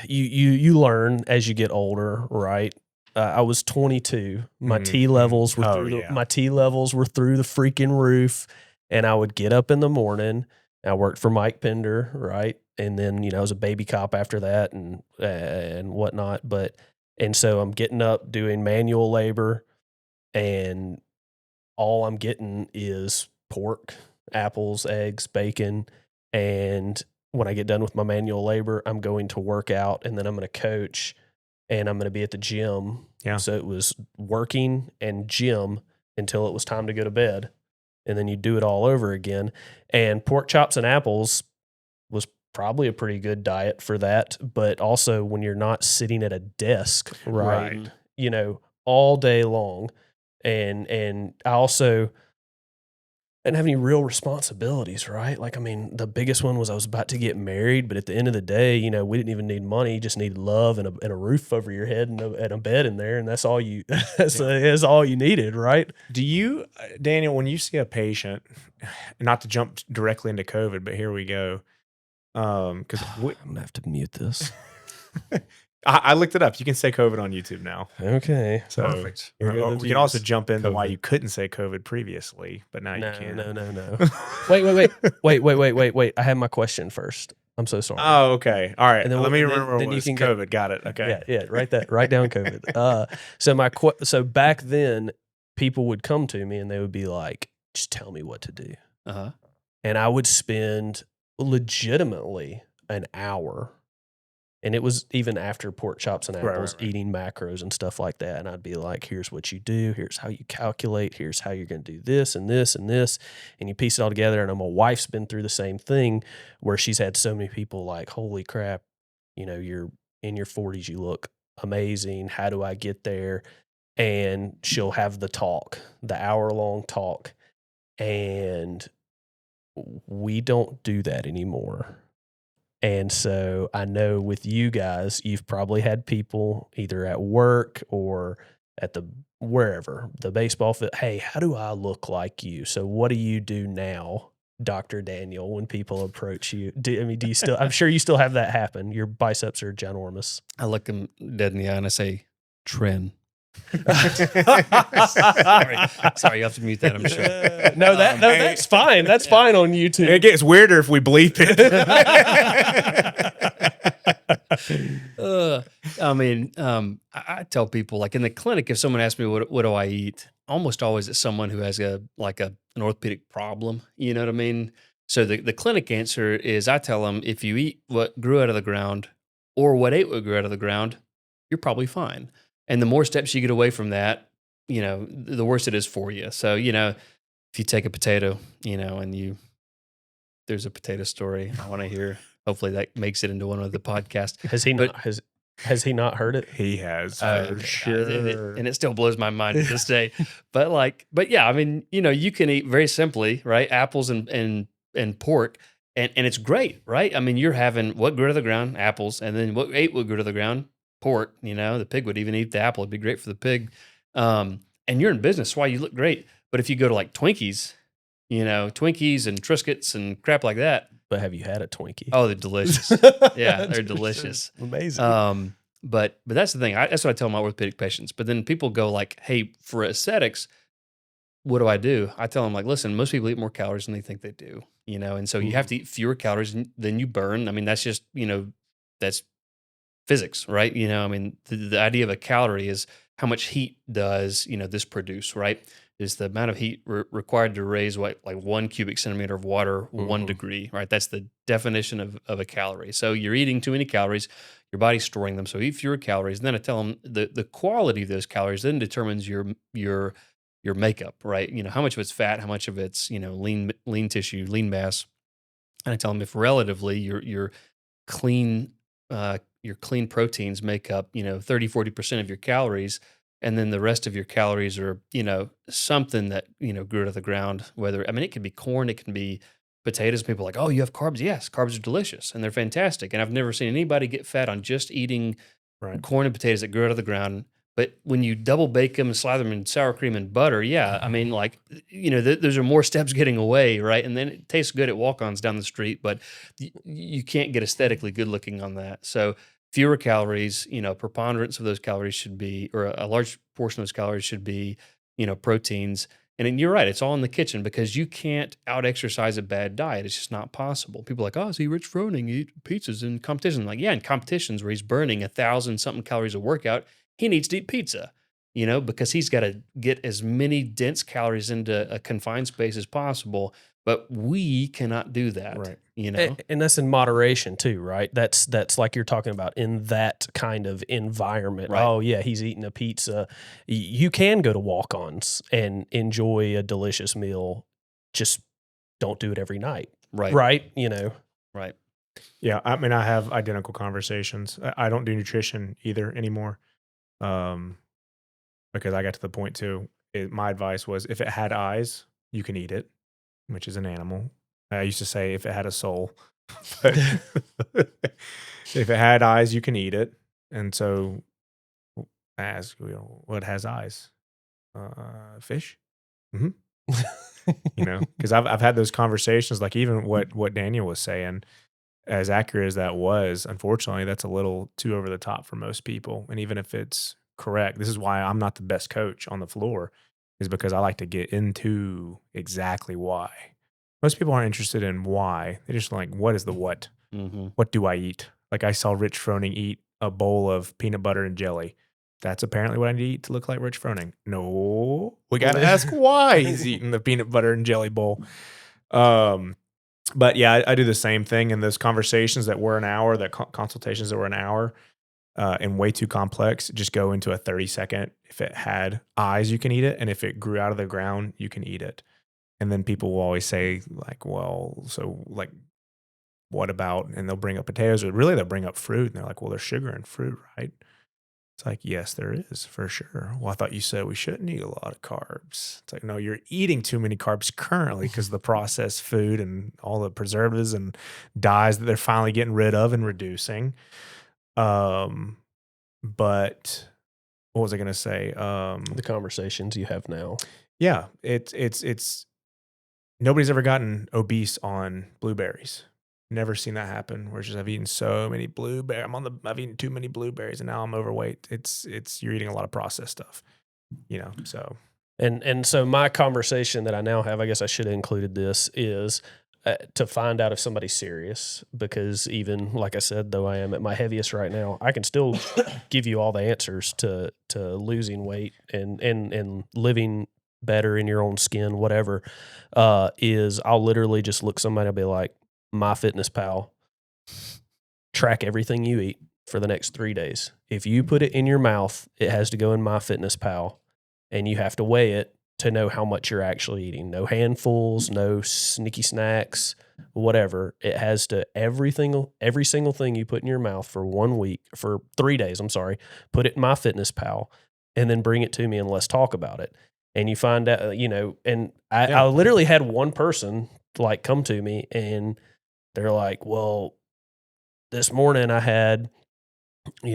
you learn as you get older, right? I was 22. My T levels were my T levels were through the freaking roof, and I would get up in the morning. I worked for Mike Pender, right? And then I was a baby cop after that, and whatnot. And so I'm getting up doing manual labor, and all I'm getting is pork, apples, eggs, bacon, and when I get done with my manual labor, I'm going to work out, and then I'm going to coach. And I'm going to be at the gym. Yeah. So it was working and gym until it was time to go to bed. And then you do it all over again. And pork chops and apples was probably a pretty good diet for that. But also when you're not sitting at a desk, right. All day long. And I also, didn't have any real responsibilities, right? Like, I mean, the biggest one was I was about to get married, but at the end of the day, you know, we didn't even need money; you just needed love and a roof over your head and a bed in there, and that's all you that's all you needed, right? Do you, Daniel, when you see a patient, not to jump directly into COVID, but here we go. Because I'm gonna have to mute this. I looked it up. You can say COVID on YouTube now. Okay, So Perfect. Here go the we can also views. jump into why COVID. you couldn't say COVID previously, but now you can. No. Wait. I have my question first. I'm so sorry. Oh, okay. All right. And then Let me and then- remember then what you was can go- COVID. Got it. Okay. Yeah. Write down COVID. So back then, people would come to me and they would be like, "Just tell me what to do," Uh-huh. and I would spend legitimately an hour. And it was even after pork chops and apples, right. eating macros and stuff like that. And I'd be like, here's what you do. Here's how you calculate. Here's how you're going to do this and this and this. And you piece it all together. And my wife's been through the same thing where she's had so many people like, holy crap, you know, you're in your 40s. You look amazing. How do I get there? And she'll have the talk, the hour-long talk. And we don't do that anymore. And so I know with you guys, you've probably had people either at work or at the wherever, the baseball field. Hey, how do I look like you? So what do you do now, Dr. Daniel, when people approach you? Do you still, I'm sure you still have that happen. Your biceps are ginormous. I look them dead in the eye and I say, trim. Sorry, you have to mute that, I'm sure. That's fine. That's fine on YouTube. It gets weirder if we bleep it. I tell people, like in the clinic, if someone asks me what do I eat, almost always it's someone who has an orthopedic problem. You know what I mean? So the clinic answer is I tell them if you eat what grew out of the ground or what ate what grew out of the ground, you're probably fine. And the more steps you get away from that, you know, the worse it is for you. So, you know, if you take a potato, you know, and there's a potato story I want to hear. Hopefully that makes it into one of the podcasts. Has he not heard it? He has, Okay. sure. And it still blows my mind to this day. But yeah, I mean, you know, you can eat very simply, right? Apples and pork, and it's great, right? I mean, you're having what grew out of the ground, apples, and then what grew out of the ground, pork. You know, the pig would even eat the apple. It'd be great for the pig. And you're in business. That's why you look great. But if you go to like Twinkies, you know, Twinkies and Triscuits and crap like that. But have you had a Twinkie? Oh, they're delicious. Yeah, they're delicious. Amazing. But that's the thing. That's what I tell my orthopedic patients. But then people go like, hey, for aesthetics, what do? I tell them like, listen, most people eat more calories than they think they do, you know, and so you have to eat fewer calories than you burn. I mean, that's just, you know, that's physics, right? You know, I mean, the idea of a calorie is how much heat does, you know, this produce, right? Is the amount of heat required to raise like 1 cubic centimeter of water 1 degree, right? That's the definition of a calorie. So you're eating too many calories, your body's storing them. So eat fewer calories. And then I tell them the quality of those calories then determines your makeup, right? You know, how much of it's fat, how much of it's, you know, lean tissue, lean mass. And I tell them if relatively your clean proteins make up, you know, 30-40% of your calories, and then the rest of your calories are, you know, something that, you know, grew out of the ground. Whether, I mean, it can be corn, it can be potatoes. People are like, oh, you have carbs. Yes, carbs are delicious and they're fantastic. And I've never seen anybody get fat on just eating corn and potatoes that grew out of the ground. But when you double bake them and slather them in sour cream and butter, yeah, I mean, like, you know, those are more steps getting away, right? And then it tastes good at walk-ons down the street, but you can't get aesthetically good looking on that. So fewer calories, you know, preponderance of those calories should be, or a large portion of those calories should be, you know, proteins. And then you're right, it's all in the kitchen because you can't out-exercise a bad diet. It's just not possible. People are like, oh, see, Rich Froning eat pizzas in competition. Like, yeah, in competitions where he's burning 1,000-something calories a workout, he needs to eat pizza, you know, because he's got to get as many dense calories into a confined space as possible. But we cannot do that, Right. You know? And that's in moderation too, right? That's like you're talking about in that kind of environment. Right. Oh yeah, he's eating a pizza. You can go to walk-ons and enjoy a delicious meal. Just don't do it every night. Right. Right. You know. Right. Yeah. I mean, I have identical conversations. I don't do nutrition either anymore. Because I got to the point too. My advice was if it had eyes, you can eat it. which is an animal. I used to say if it had a soul, but if it had eyes, you can eat it. And so I ask, what has eyes? Fish. Mm-hmm. Because I've had those conversations, like even what Daniel was saying, as accurate as that was, unfortunately, that's a little too over the top for most people. And even if it's correct, this is why I'm not the best coach on the floor, is because I like to get into exactly why. Most people aren't interested in why. They're just like, what is the what? Mm-hmm. What do I eat? Like I saw Rich Froning eat a bowl of peanut butter and jelly. That's apparently what I need to eat to look like Rich Froning. No, we got to ask why he's eating the peanut butter and jelly bowl. But yeah, I do the same thing in those conversations that were an hour, that consultations that were an hour, and way too complex. Just go into a 30-second. If it had eyes, you can eat it. And if it grew out of the ground, you can eat it. And then people will always say like, well, so like, what about, and they'll bring up potatoes, or really they'll bring up fruit. And they're like, well, there's sugar in fruit, right? It's like, yes, there is for sure. Well, I thought you said we shouldn't eat a lot of carbs. It's like, no, you're eating too many carbs currently because of the processed food and all the preservatives and dyes that they're finally getting rid of and reducing. But what was I going to say? The conversations you have now. Yeah, it's nobody's ever gotten obese on blueberries. Never seen that happen. Where it's just I've eaten so many blueberries. I've eaten too many blueberries and now I'm overweight. It's you're eating a lot of processed stuff, So And so my conversation that I now have, I guess I should have included this, is to find out if somebody's serious, because even like I said, though I am at my heaviest right now, I can still give you all the answers to losing weight and living better in your own skin, whatever. Is I'll literally just look somebody, I'll be like, MyFitnessPal, track everything you eat for the next 3 days. If you put it in your mouth, it has to go in MyFitnessPal, and you have to weigh it to know how much you're actually eating. No handfuls, no sneaky snacks, whatever. It has to, every single thing you put in your mouth for 1 week, for 3 days, put it in MyFitnessPal, and then bring it to me and let's talk about it. And you find out, and I literally had one person like come to me and they're like, well, this morning I had 3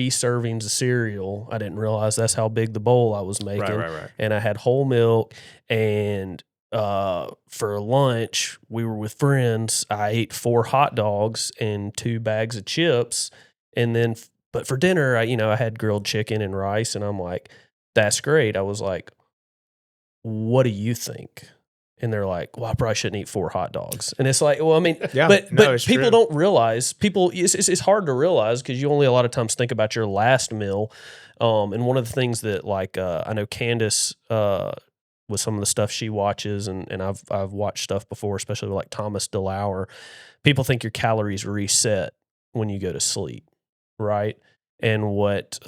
servings of cereal. I didn't realize that's how big the bowl I was making. Right. And I had whole milk. And for lunch, we were with friends. I ate 4 hot dogs and 2 bags of chips. And then, but for dinner, I had grilled chicken and rice. And I'm like, that's great. I was like, what do you think? And they're like, well, I probably shouldn't eat 4 hot dogs. And it's like, well, I mean, but people don't realize, it's hard to realize because you only a lot of times think about your last meal. And one of the things that like, I know Candace, with some of the stuff she watches, and I've watched stuff before, especially with like Thomas DeLauer, people think your calories reset when you go to sleep. Right. And what,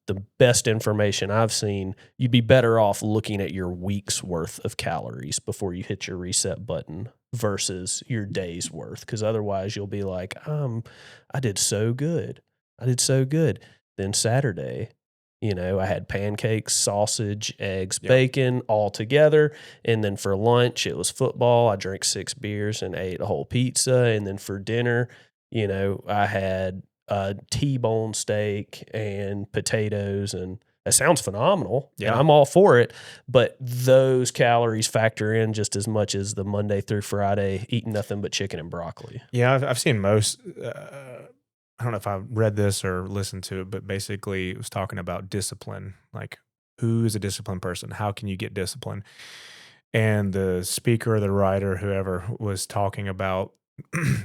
the best information I've seen, you'd be better off looking at your week's worth of calories before you hit your reset button versus your day's worth. Because otherwise you'll be like, I did so good. Then Saturday, I had pancakes, sausage, eggs, bacon all together. And then for lunch, it was football. I drank 6 beers and ate a whole pizza. And then for dinner, I had a T-bone steak and potatoes, and that sounds phenomenal. Yeah, and I'm all for it. But those calories factor in just as much as the Monday through Friday eating nothing but chicken and broccoli. Yeah, I've seen most. I don't know if I read this or listened to it, but basically it was talking about discipline. Like, who is a disciplined person? How can you get discipline? And the speaker or the writer, whoever, was talking about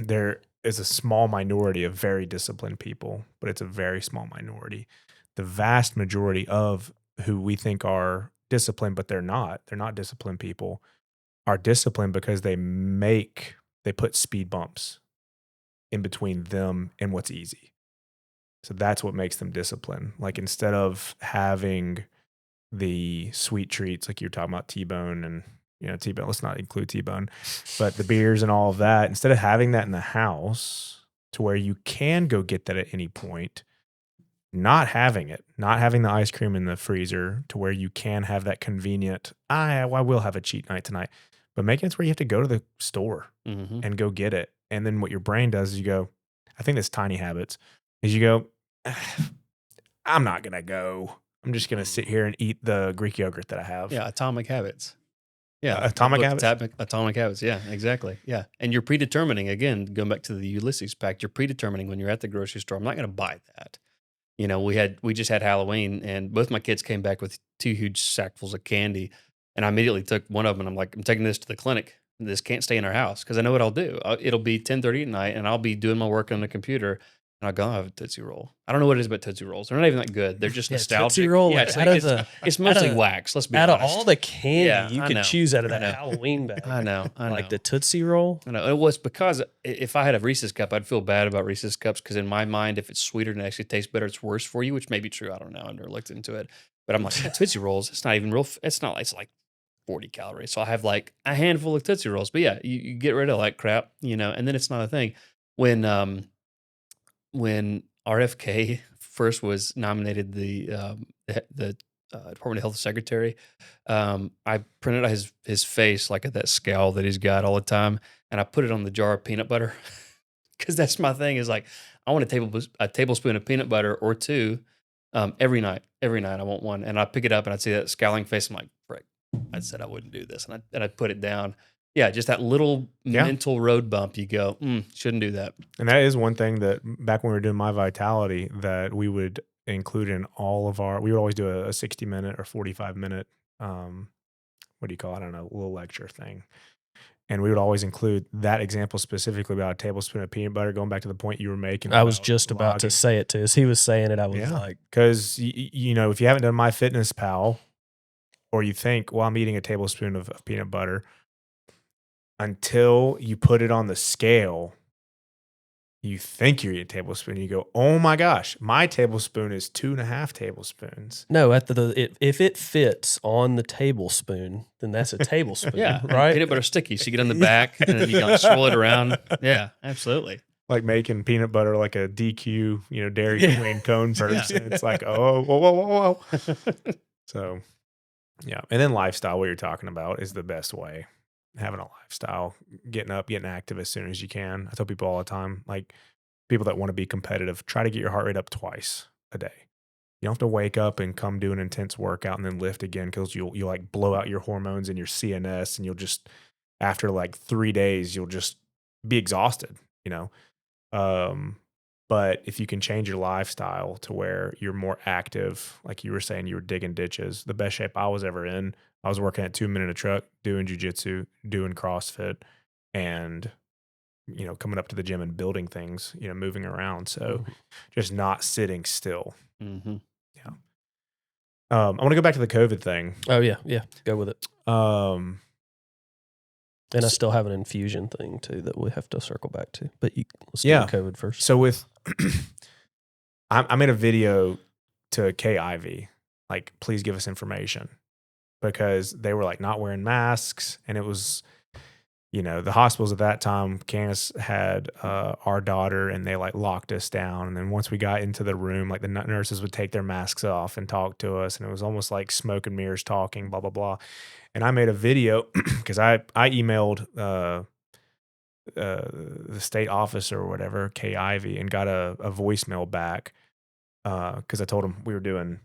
there is a small minority of very disciplined people, but it's a very small minority. The vast majority of who we think are disciplined, but they're not disciplined people, are disciplined because they put speed bumps in between them and what's easy. So that's what makes them disciplined. Like, instead of having the sweet treats, like you're talking about T-bone and, T-bone, let's not include T-bone, but the beers and all of that, instead of having that in the house to where you can go get that at any point, not having the ice cream in the freezer to where you can have that convenient, I will have a cheat night tonight, but making it to where you have to go to the store Mhm. and go get it. And then what your brain does is you go, I think that's tiny habits, is you go, I'm not going to go. I'm just going to sit here and eat the Greek yogurt that I have. Yeah, Atomic Habits. Yeah, that Atomic book, habits. Atomic Habits. Yeah, exactly. Yeah, and you're predetermining again. Going back to the Ulysses Pact, you're predetermining when you're at the grocery store. I'm not going to buy that. We just had Halloween, and both my kids came back with 2 huge sackfuls of candy, and I immediately took one of them, and I'm like, I'm taking this to the clinic. This can't stay in our house because I know what I'll do. It'll be 10:30 at night, and I'll be doing my work on the computer, and I'll go, "I'll have a Tootsie Roll." I don't know what it is about Tootsie Rolls. They're not even that good. They're just Tootsie nostalgic. Roll, Yeah, like, it's mostly wax. Let's be out honest. of all the candy Yeah, you I could know. choose out of I that know. Halloween bag, I know. like the Tootsie Roll. I know. It was because if I had a Reese's cup, I'd feel bad about Reese's cups because in my mind, if it's sweeter and it actually tastes better, it's worse for you, which may be true. I don't know. I've never looked into it. But I'm like, yeah, Tootsie Rolls, it's not even real. It's not, it's like 40 calories. So I have like a handful of Tootsie Rolls. But yeah, you get rid of that crap, and then it's not a thing. When RFK first was nominated the Department of Health Secretary, I printed out his face like at that scowl that he's got all the time, and I put it on the jar of peanut butter because that's my thing. Is like I want a tablespoon of peanut butter or two every night. Every night I want one, and I pick it up and I see that scowling face. I'm like, frick! I said I wouldn't do this, and I put it down. Yeah, just that little Yeah. mental road bump. You go, shouldn't do that. And that is one thing that back when we were doing My Vitality that we would include in all of we would always do a 60-minute or 45-minute, what do you call it? I don't know, little lecture thing. And we would always include that example specifically about a tablespoon of peanut butter, going back to the point you were making. I was just about to say it to us. He was saying it. I was Yeah. like, because, if you haven't done MyFitnessPal or you think, well, I'm eating a tablespoon of peanut butter, until you put it on the scale, you think you're eating a tablespoon. You go, oh my gosh, my tablespoon is 2.5 tablespoons. no, if it fits on the tablespoon, then that's a tablespoon. Yeah, right. Peanut butter sticky. So you get on the back and then you can like swirl it around. Yeah, absolutely. Like making peanut butter like a DQ, Dairy Queen cone person. Yeah. It's like, oh, whoa. So, yeah. And then lifestyle, what you're talking about, is the best way. Having a lifestyle, getting up, getting active as soon as you can. I tell people all the time, like people that want to be competitive, try to get your heart rate up twice a day. You don't have to wake up and come do an intense workout and then lift again because you'll like blow out your hormones in your CNS and you'll just, after like 3 days, you'll just be exhausted. But if you can change your lifestyle to where you're more active, like you were saying, you were digging ditches. The best shape I was ever in, I was working at 2 Men in a Truck, doing jujitsu, doing CrossFit, and coming up to the gym and building things, moving around. So just not sitting still. Mm-hmm. Yeah. I want to go back to the COVID thing. Oh yeah, go with it. And I still have an infusion thing too that we have to circle back to. But let's do COVID first. So with, I made a video to KIV, like, please give us information, because they were like not wearing masks, and it was, the hospitals at that time. Candace had our daughter, and they like locked us down. And then once we got into the room, like the nurses would take their masks off and talk to us, and it was almost like smoke and mirrors talking, blah blah blah. And I made a video because I emailed the state officer or whatever, KIV, and got a voicemail back because I told him we were doing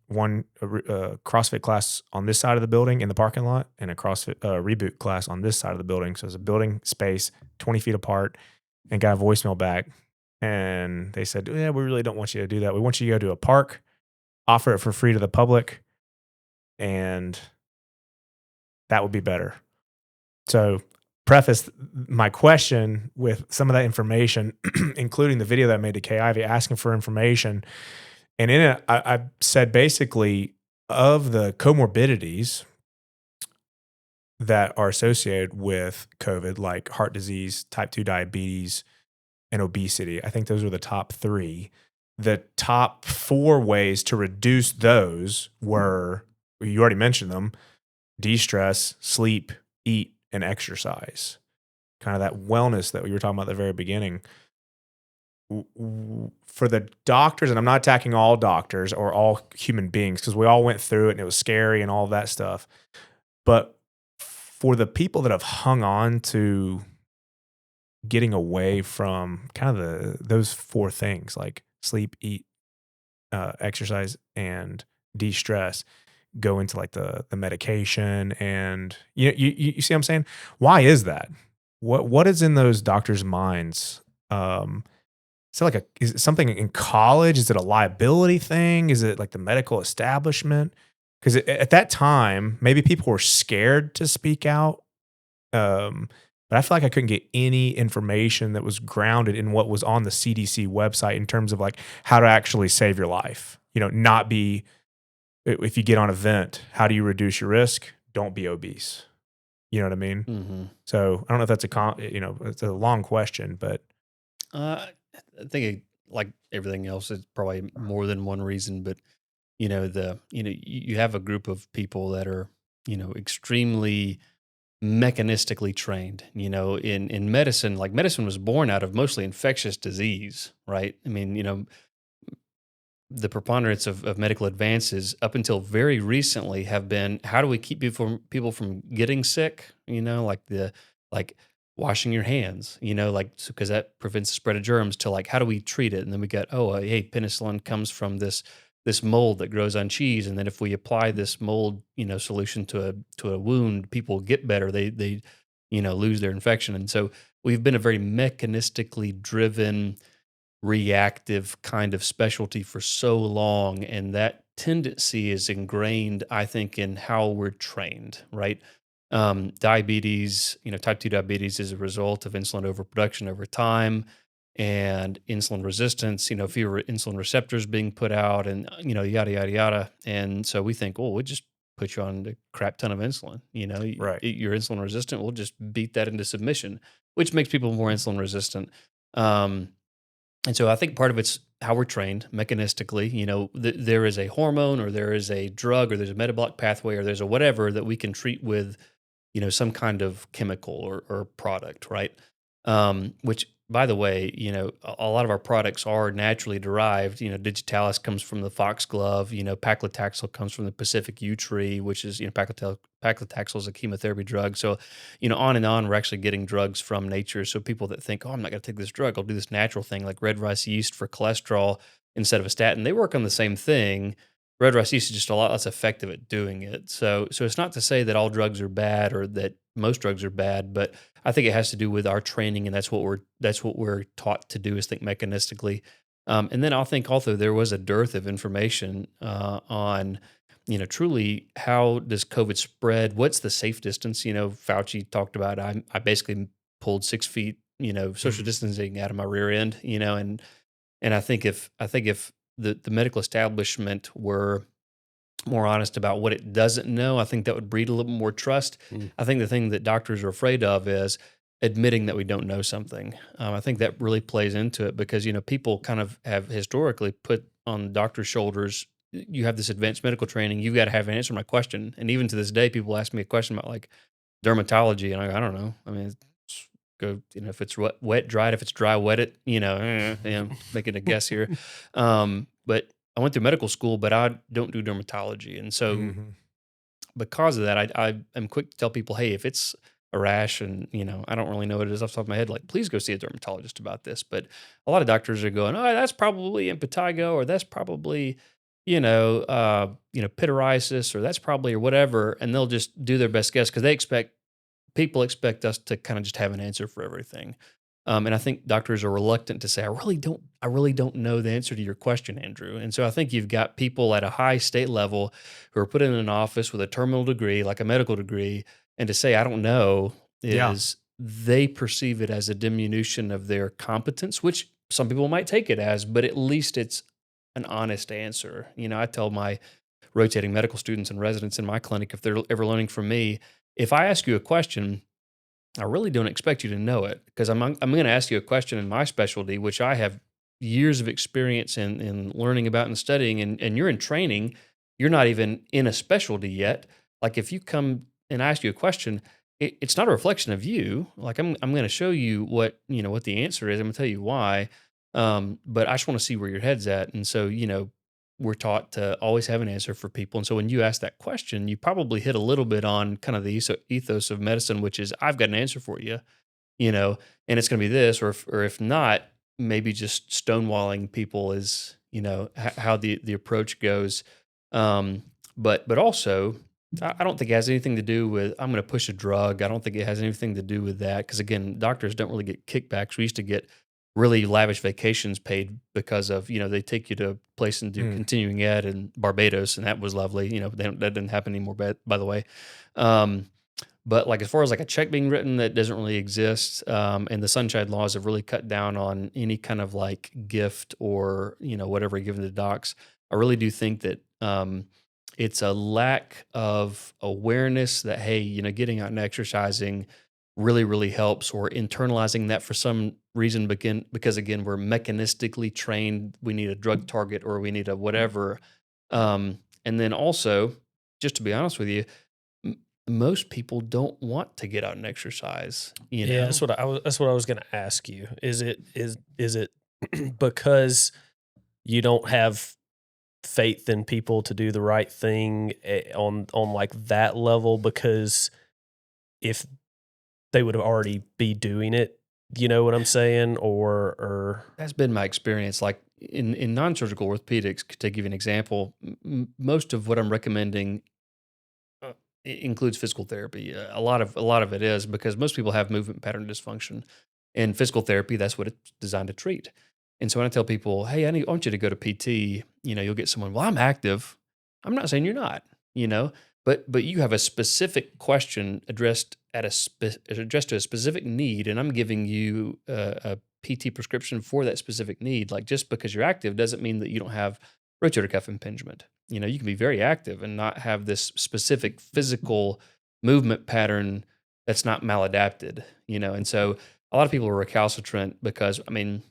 one CrossFit class on this side of the building in the parking lot and a CrossFit reboot class on this side of the building. So it's a building space 20 feet apart, and got a voicemail back. And they said, yeah, we really don't want you to do that. We want you to go to a park, offer it for free to the public, and that would be better. So preface my question with some of that information, including the video that I made to KIV asking for information. And in it, I said basically, of the comorbidities that are associated with COVID, like heart disease, type 2 diabetes, and obesity, I think those are the top 3. The top 4 ways to reduce those were, you already mentioned them: de-stress, sleep, eat, and exercise. Kind of that wellness that we were talking about at the very beginning. for the doctors, and I'm not attacking all doctors or all human beings because we all went through it and it was scary and all that stuff. But for the people that have hung on to getting away from kind of those four things like sleep, eat, exercise, and de-stress, go into like the medication, and you see what I'm saying? Why is that? What is in those doctors' minds? Is it something in college? Is it a liability thing? Is it like the medical establishment? Because at that time, maybe people were scared to speak out. Um, but I feel like I couldn't get any information that was grounded in what was on the CDC website in terms of like how to actually save your life. Not be, if you get on a vent, how do you reduce your risk? Don't be obese. You know what I mean? Mm-hmm. So I don't know if that's it's a long question, but I think like everything else, it's probably more than one reason, but you have a group of people that are extremely mechanistically trained. In medicine, like medicine was born out of mostly infectious disease, right? I mean, the preponderance of medical advances up until very recently have been how do we keep people from getting sick, like washing your hands, like because that prevents the spread of germs, to like how do we treat it. And then we got, hey, penicillin comes from this mold that grows on cheese, and then if we apply this mold solution to a wound, people get better, they lose their infection. And so we've been a very mechanistically driven, reactive kind of specialty for so long, and that tendency is ingrained, I think, in how we're trained, right? Diabetes, type 2 diabetes is a result of insulin overproduction over time, and insulin resistance, fewer insulin receptors being put out, and yada yada yada. And so we think, oh, we'll just put you on a crap ton of insulin. right. You're insulin resistant, we'll just beat that into submission, which makes people more insulin resistant. And so I think part of it's how we're trained mechanistically. There is a hormone, or there is a drug, or there's a metabolic pathway, or there's a whatever that we can treat with, some kind of chemical or product, right? Which, by the way, a lot of our products are naturally derived. Digitalis comes from the foxglove. Paclitaxel comes from the Pacific yew tree, which is, paclitaxel is a chemotherapy drug. So, on and on, we're actually getting drugs from nature. So people that think, oh, I'm not going to take this drug, I'll do this natural thing like red rice yeast for cholesterol instead of a statin. They work on the same thing. Red rice yeast is just a lot less effective at doing it. So it's not to say that all drugs are bad or that most drugs are bad, but I think it has to do with our training, and that's what we're taught to do, is think mechanistically. And then I think also there was a dearth of information on, truly how does COVID spread? What's the safe distance? Fauci talked about, I basically pulled 6 feet, social distancing out of my rear end, and I think if the medical establishment were more honest about what it doesn't know, I think that would breed a little more trust. Mm. I think the thing that doctors are afraid of is admitting that we don't know something. I think that really plays into it because, people kind of have historically put on doctors' shoulders, you have this advanced medical training, you've got to have an answer to my question. And even to this day, people ask me a question about like dermatology, and I don't know. I mean, it's go, if it's wet, dry it. If it's dry, wet it, making a guess here. But I went through medical school, but I don't do dermatology. And so Mhm. because of that, I am quick to tell people, hey, if it's a rash and, I don't really know what it is off the top of my head, like, please go see a dermatologist about this. But a lot of doctors are going, oh, that's probably impetigo, or that's probably, pityriasis, or that's probably, or whatever. And they'll just do their best guess because people expect us to kind of just have an answer for everything. And I think doctors are reluctant to say, I really don't know the answer to your question, Andrew. And so I think you've got people at a high state level who are put in an office with a terminal degree, like a medical degree, and to say, I don't know, Yeah. is they perceive it as a diminution of their competence, which some people might take it as, but at least it's an honest answer. I tell my rotating medical students and residents in my clinic, if they're ever learning from me, if I ask you a question, I really don't expect you to know it, because I'm going to ask you a question in my specialty, which I have years of experience in learning about and studying, and you're in training. You're not even in a specialty yet. Like if you come and I ask you a question, it's not a reflection of you. Like I'm going to show you what the answer is. I'm going to tell you why. But I just want to see where your head's at. And so, we're taught to always have an answer for people. And so when you ask that question, you probably hit a little bit on kind of the ethos of medicine, which is I've got an answer for you, and it's going to be this, or if not, maybe just stonewalling people is, how the approach goes. Um, but also, I don't think it has anything to do with I'm going to push a drug. I don't think it has anything to do with that because again, doctors don't really get kickbacks. We used to get really lavish vacations paid because of they take you to a place and do Mm. continuing ed in Barbados, and that was lovely. That didn't happen anymore, by the way. Um, but like as far as like a check being written, that doesn't really exist. And the sunshine laws have really cut down on any kind of like gift or whatever given to docs. I really do think that it's a lack of awareness that hey, getting out and exercising really really helps, or internalizing that for some reason because again we're mechanistically trained. We need a drug target or we need a whatever. And then also, just to be honest with you, most people don't want to get out and exercise. Yeah, that's what I was going to ask you. Is it because you don't have faith in people to do the right thing on like that level? Because if they would have already be doing it, you know what I'm saying? Or That's been my experience. Like in non-surgical orthopedics, to give you an example, most of what I'm recommending includes physical therapy. A lot of it is because most people have movement pattern dysfunction, and physical therapy, that's what it's designed to treat. And so when I tell people, "Hey, I want you to go to PT," you'll get someone, "Well, I'm active." I'm not saying you're not, but you have a specific question addressed addressed to a specific need, and I'm giving you a PT prescription for that specific need. Like just because you're active doesn't mean that you don't have rotator cuff impingement. You can be very active and not have this specific physical movement pattern that's not maladapted. And so a lot of people are recalcitrant because, I mean,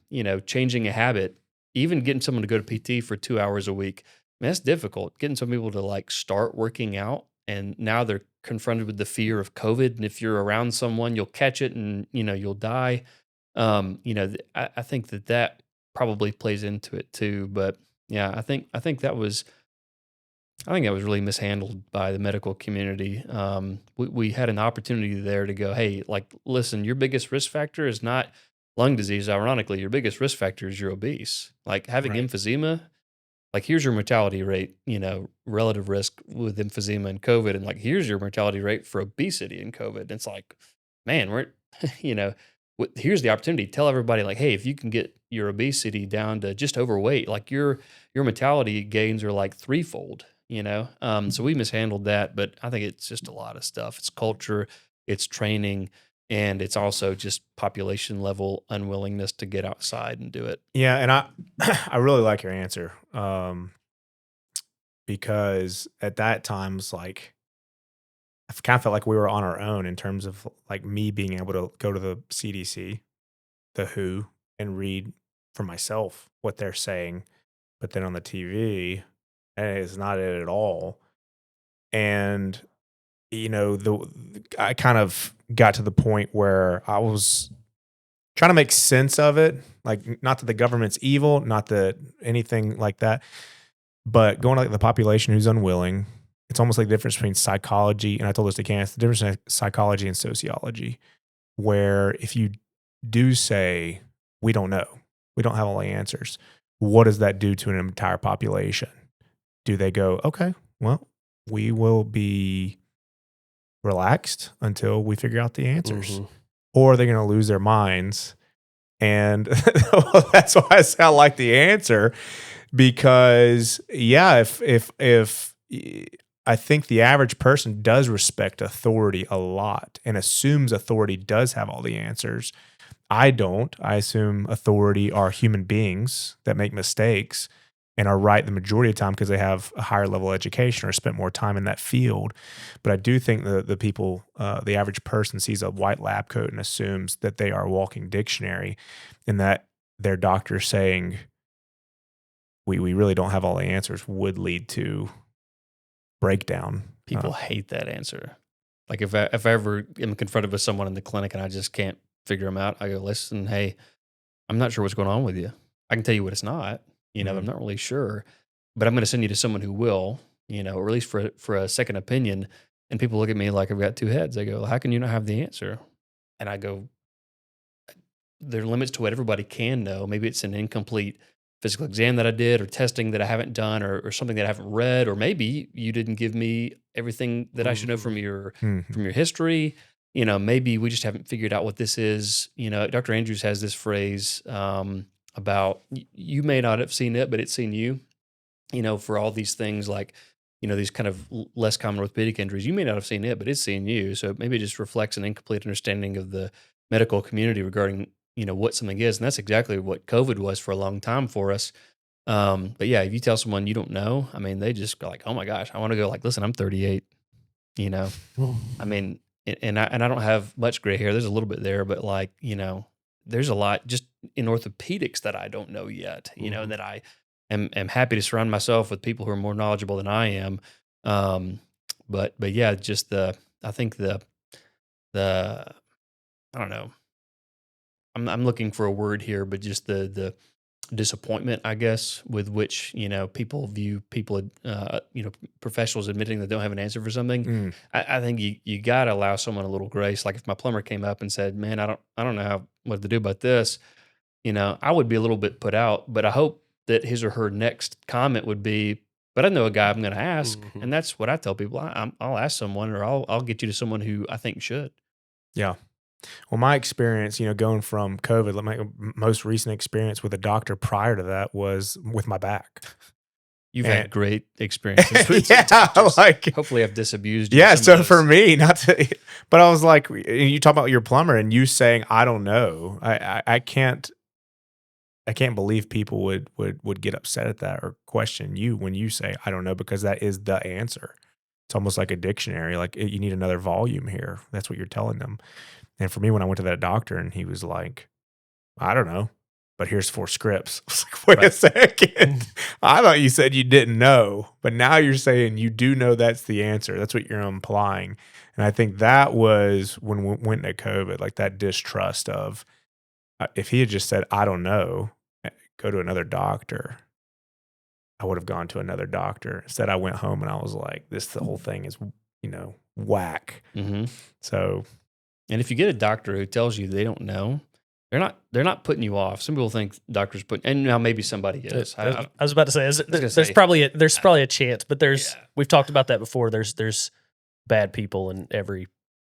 changing a habit, even getting someone to go to PT for 2 hours a week, I mean, that's difficult. Getting some people to like start working out, and now they're confronted with the fear of COVID. And if you're around someone, you'll catch it and, you'll die. I think that probably plays into it too. But yeah, I think that was really mishandled by the medical community. We had an opportunity there to go, hey, like, listen, your biggest risk factor is not lung disease. Ironically, your biggest risk factor is you're obese. Like having Right. emphysema, like here's your mortality rate, relative risk with emphysema and COVID, and like here's your mortality rate for obesity and COVID. And it's like, man, we're, you know, here's the opportunity. Tell everybody like, hey, if you can get your obesity down to just overweight, like your mortality gains are like threefold. So we mishandled that, but I think it's just a lot of stuff. It's culture, it's training, and it's also just population level unwillingness to get outside and do it. Yeah, and I I really like your answer, because at that time was like I kind of felt like we were on our own in terms of like me being able to go to the CDC, the WHO, and read for myself what they're saying, but then on the TV, it's not it at all. And I kind of got to the point where I was trying to make sense of it, like not that the government's evil, not that anything like that, but going to like the population who's unwilling. It's almost like the difference between psychology, and I told this to Candace, the difference between psychology and sociology, where if you do say, we don't know, we don't have all the answers, what does that do to an entire population? Do they go, okay, well, we will be relaxed until we figure out the answers? Or are they going to lose their minds? And that's why I say I like the answer, because yeah, if I think the average person does respect authority a lot and assumes authority does have all the answers. I don't. I assume authority are human beings that make mistakes and are right the majority of the time because they have a higher level of education or spent more time in that field. But I do think the people, the average person sees a white lab coat and assumes that they are a walking dictionary, and that their doctor saying, we really don't have all the answers, would lead to breakdown. People hate that answer. Like if I ever am confronted with someone in the clinic and I just can't figure them out, I go, listen, hey, I'm not sure what's going on with you. I can tell you what it's not. I'm not really sure, but I'm going to send you to someone who will, or at least for a second opinion. And people look at me like I've got two heads. They go, "How can you not have the answer?" And I go, "There are limits to what everybody can know. Maybe it's an incomplete physical exam that I did, or testing that I haven't done, or something that I haven't read, or maybe you didn't give me everything that I should know from your history. Maybe we just haven't figured out what this is." Dr. Andrews has this phrase about you may not have seen it, but it's seen you. For all these things like, these kind of less common orthopedic injuries, you may not have seen it, but it's seen you. So maybe it just reflects an incomplete understanding of the medical community regarding, what something is. And that's exactly what COVID was for a long time for us. But yeah, if you tell someone you don't know, I mean, they just go like, "Oh my gosh, I want to go like, listen, I'm 38, you know, I mean, and I don't have much gray hair. There's a little bit there, but like, there's a lot just in orthopedics that I don't know yet, and that I am happy to surround myself with people who are more knowledgeable than I am. But yeah, just I think the I don't know. I'm looking for a word here, but just the disappointment, I guess, with which people view people, professionals admitting they don't have an answer for something. I think you got to allow someone a little grace. Like if my plumber came up and said, "Man, I don't know what to do about this," I would be a little bit put out. But I hope that his or her next comment would be, "But I know a guy I'm going to ask," and that's what I tell people. I'll ask someone, or I'll get you to someone who I think should. Yeah. Well, my experience, going from COVID, like my most recent experience with a doctor prior to that was with my back. You've had great experiences with yeah, doctors. like hopefully I've disabused you. Yeah, so for me, not to, but I was like, you talk about your plumber and you saying, "I don't know." I can't believe people would get upset at that or question you when you say, "I don't know," because that is the answer. It's almost like a dictionary. Like you need another volume here. That's what you're telling them. And for me, when I went to that doctor and he was like, "I don't know, but here's 4 scripts." I was like, wait a second. I thought you said you didn't know, but now you're saying you do know that's the answer. That's what you're implying. And I think that was when we went into COVID, like that distrust of if he had just said, "I don't know, go to another doctor," I would have gone to another doctor. Instead, I went home and I was like, the whole thing is, whack. So. And if you get a doctor who tells you they don't know, they're not putting you off. Some people think doctors put, and now maybe somebody is. I was about to say, there's probably a chance, but we've talked about that before. There's bad people in every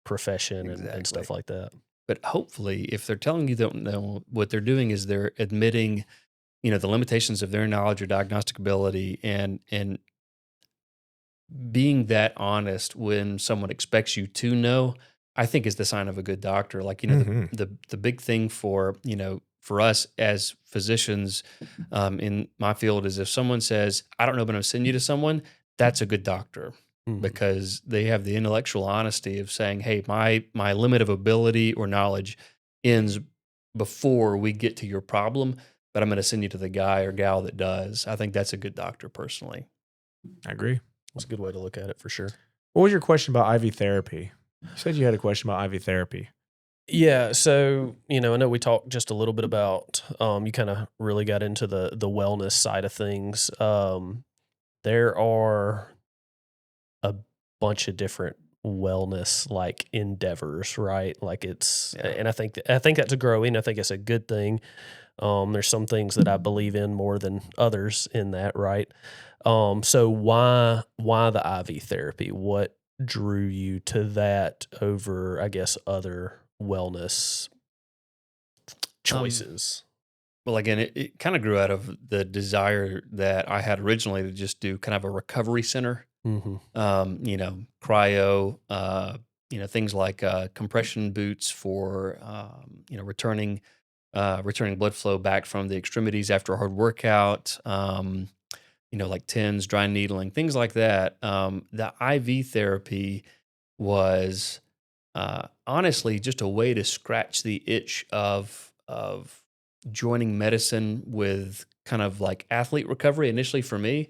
profession and stuff like that. But hopefully, if they're telling you they don't know, what they're doing is they're admitting, the limitations of their knowledge or diagnostic ability, and being that honest when someone expects you to know, I think is the sign of a good doctor. Like, the big thing for us as physicians in my field is if someone says, "I don't know, but I'm sending you to someone," that's a good doctor because they have the intellectual honesty of saying, "Hey, my limit of ability or knowledge ends before we get to your problem, but I'm going to send you to the guy or gal that does." I think that's a good doctor personally. I agree. That's a good way to look at it for sure. What was your question about IV therapy? You said you had a question about IV therapy. Yeah, so I know we talked just a little bit about you kind of really got into the wellness side of things. There are a bunch of different wellness like endeavors, right? Like and I think that's growing. I think it's a good thing. There's some things that I believe in more than others in that, right? So why the IV therapy? What drew you to that over, I guess, other wellness choices? Well, again, it kind of grew out of the desire that I had originally to just do kind of a recovery center. Cryo, things like compression boots for returning blood flow back from the extremities after a hard workout. Like TENS, dry needling, things like that. The IV therapy was honestly just a way to scratch the itch of joining medicine with kind of like athlete recovery initially for me.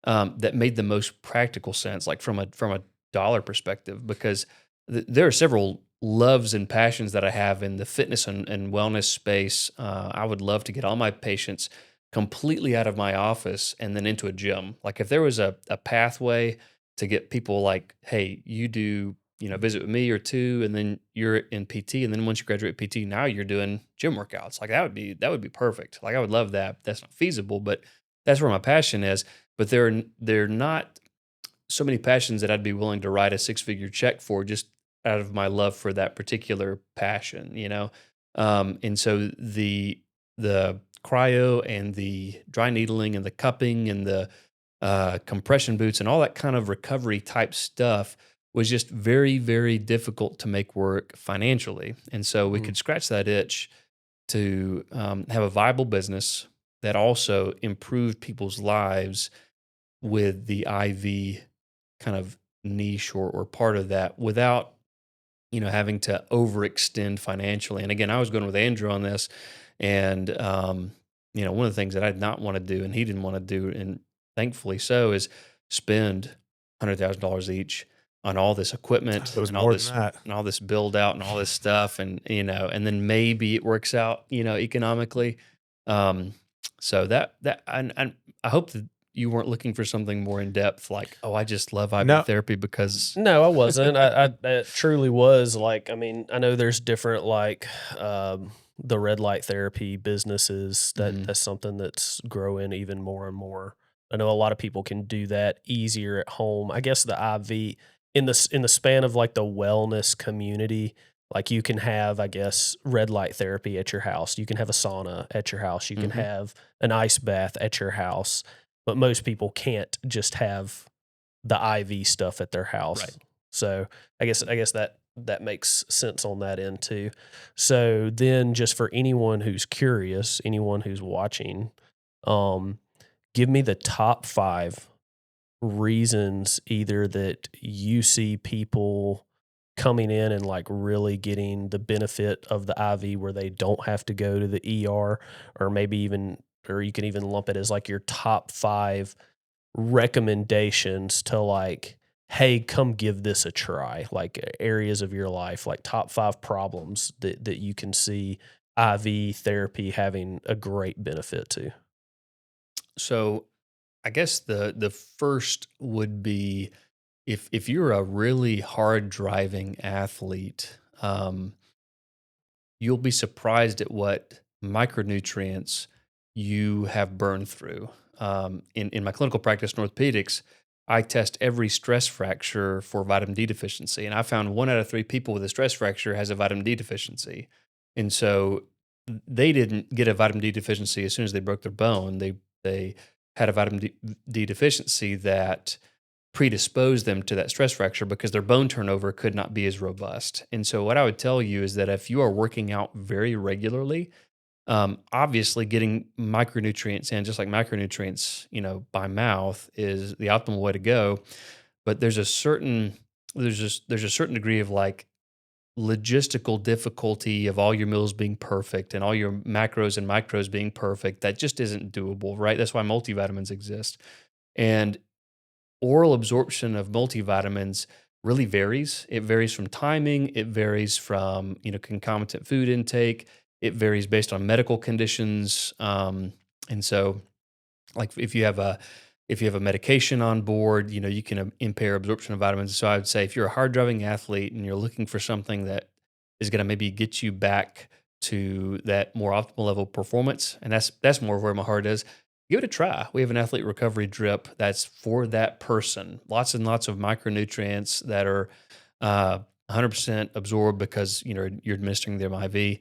That made the most practical sense, like from a dollar perspective, because there are several loves and passions that I have in the fitness and wellness space, I would love to get all my patients completely out of my office and then into a gym. Like if there was a pathway to get people like, hey, you do, visit with me or two, and then you're in PT, and then once you graduate PT, now you're doing gym workouts. Like that would be perfect. Like I would love that. That's not feasible, but that's where my passion is. But they're not so many passions that I'd be willing to write a six-figure check for just out of my love for that particular passion. And so the cryo and the dry needling and the cupping and the compression boots and all that kind of recovery type stuff was just very, very difficult to make work financially. And so we Mm. could scratch that itch to have a viable business that also improved people's lives with the IV kind of niche or part of that without having to overextend financially. And again, I was going with Andrew on this, and one of the things that I did not want to do, and he didn't want to do, and thankfully so, is spend $100,000 each on all this equipment It was and all more this than that. and all this build out and all this stuff, and and then maybe it works out, economically. Um, so that and I hope that you weren't looking for something more in depth, like, oh, I just love IV No, therapy because. No, I wasn't. It truly was like, I mean, I know there's different like the red light therapy businesses Mhm. that's something that's growing even more and more. I know a lot of people can do that easier at home. I guess the IV in the span of like the wellness community, like you can have, I guess, red light therapy at your house. You can have a sauna at your house. You can Mhm. have an ice bath at your house. But most people can't just have the IV stuff at their Right. house. So I guess that makes sense on that end too. So then just for anyone who's curious, anyone who's watching, um, give me the top 5 reasons either that you see people coming in and like really getting the benefit of the IV where they don't have to go to the ER, or maybe even, or you can even lump it as like your top 5 recommendations to like, hey, come give this a try, like areas of your life, like top 5 problems that you can see IV therapy having a great benefit to. So I guess the first would be if you're a really hard driving athlete, you'll be surprised at what micronutrients you have burned through. In my clinical practice in orthopedics, I test every stress fracture for vitamin D deficiency, and I found 1 out of 3 people with a stress fracture has a vitamin D deficiency. And so they didn't get a vitamin D deficiency as soon as they broke their bone. They had a vitamin D deficiency that predispose them to that stress fracture because their bone turnover could not be as robust. And so, what I would tell you is that if you are working out very regularly, obviously getting micronutrients in, just like macronutrients, by mouth is the optimal way to go. But there's a certain degree of like logistical difficulty of all your meals being perfect and all your macros and micros being perfect that just isn't doable, right? That's why multivitamins exist. And oral absorption of multivitamins really varies. It varies from timing, it varies from, concomitant food intake, it varies based on medical conditions. And so like if you have a medication on board, you can impair absorption of vitamins. So I would say if you're a hard driving athlete and you're looking for something that is going to maybe get you back to that more optimal level of performance, and that's more of where my heart is. Give it a try. We have an athlete recovery drip that's for that person. Lots and lots of micronutrients that are 100% absorbed because you're administering them IV.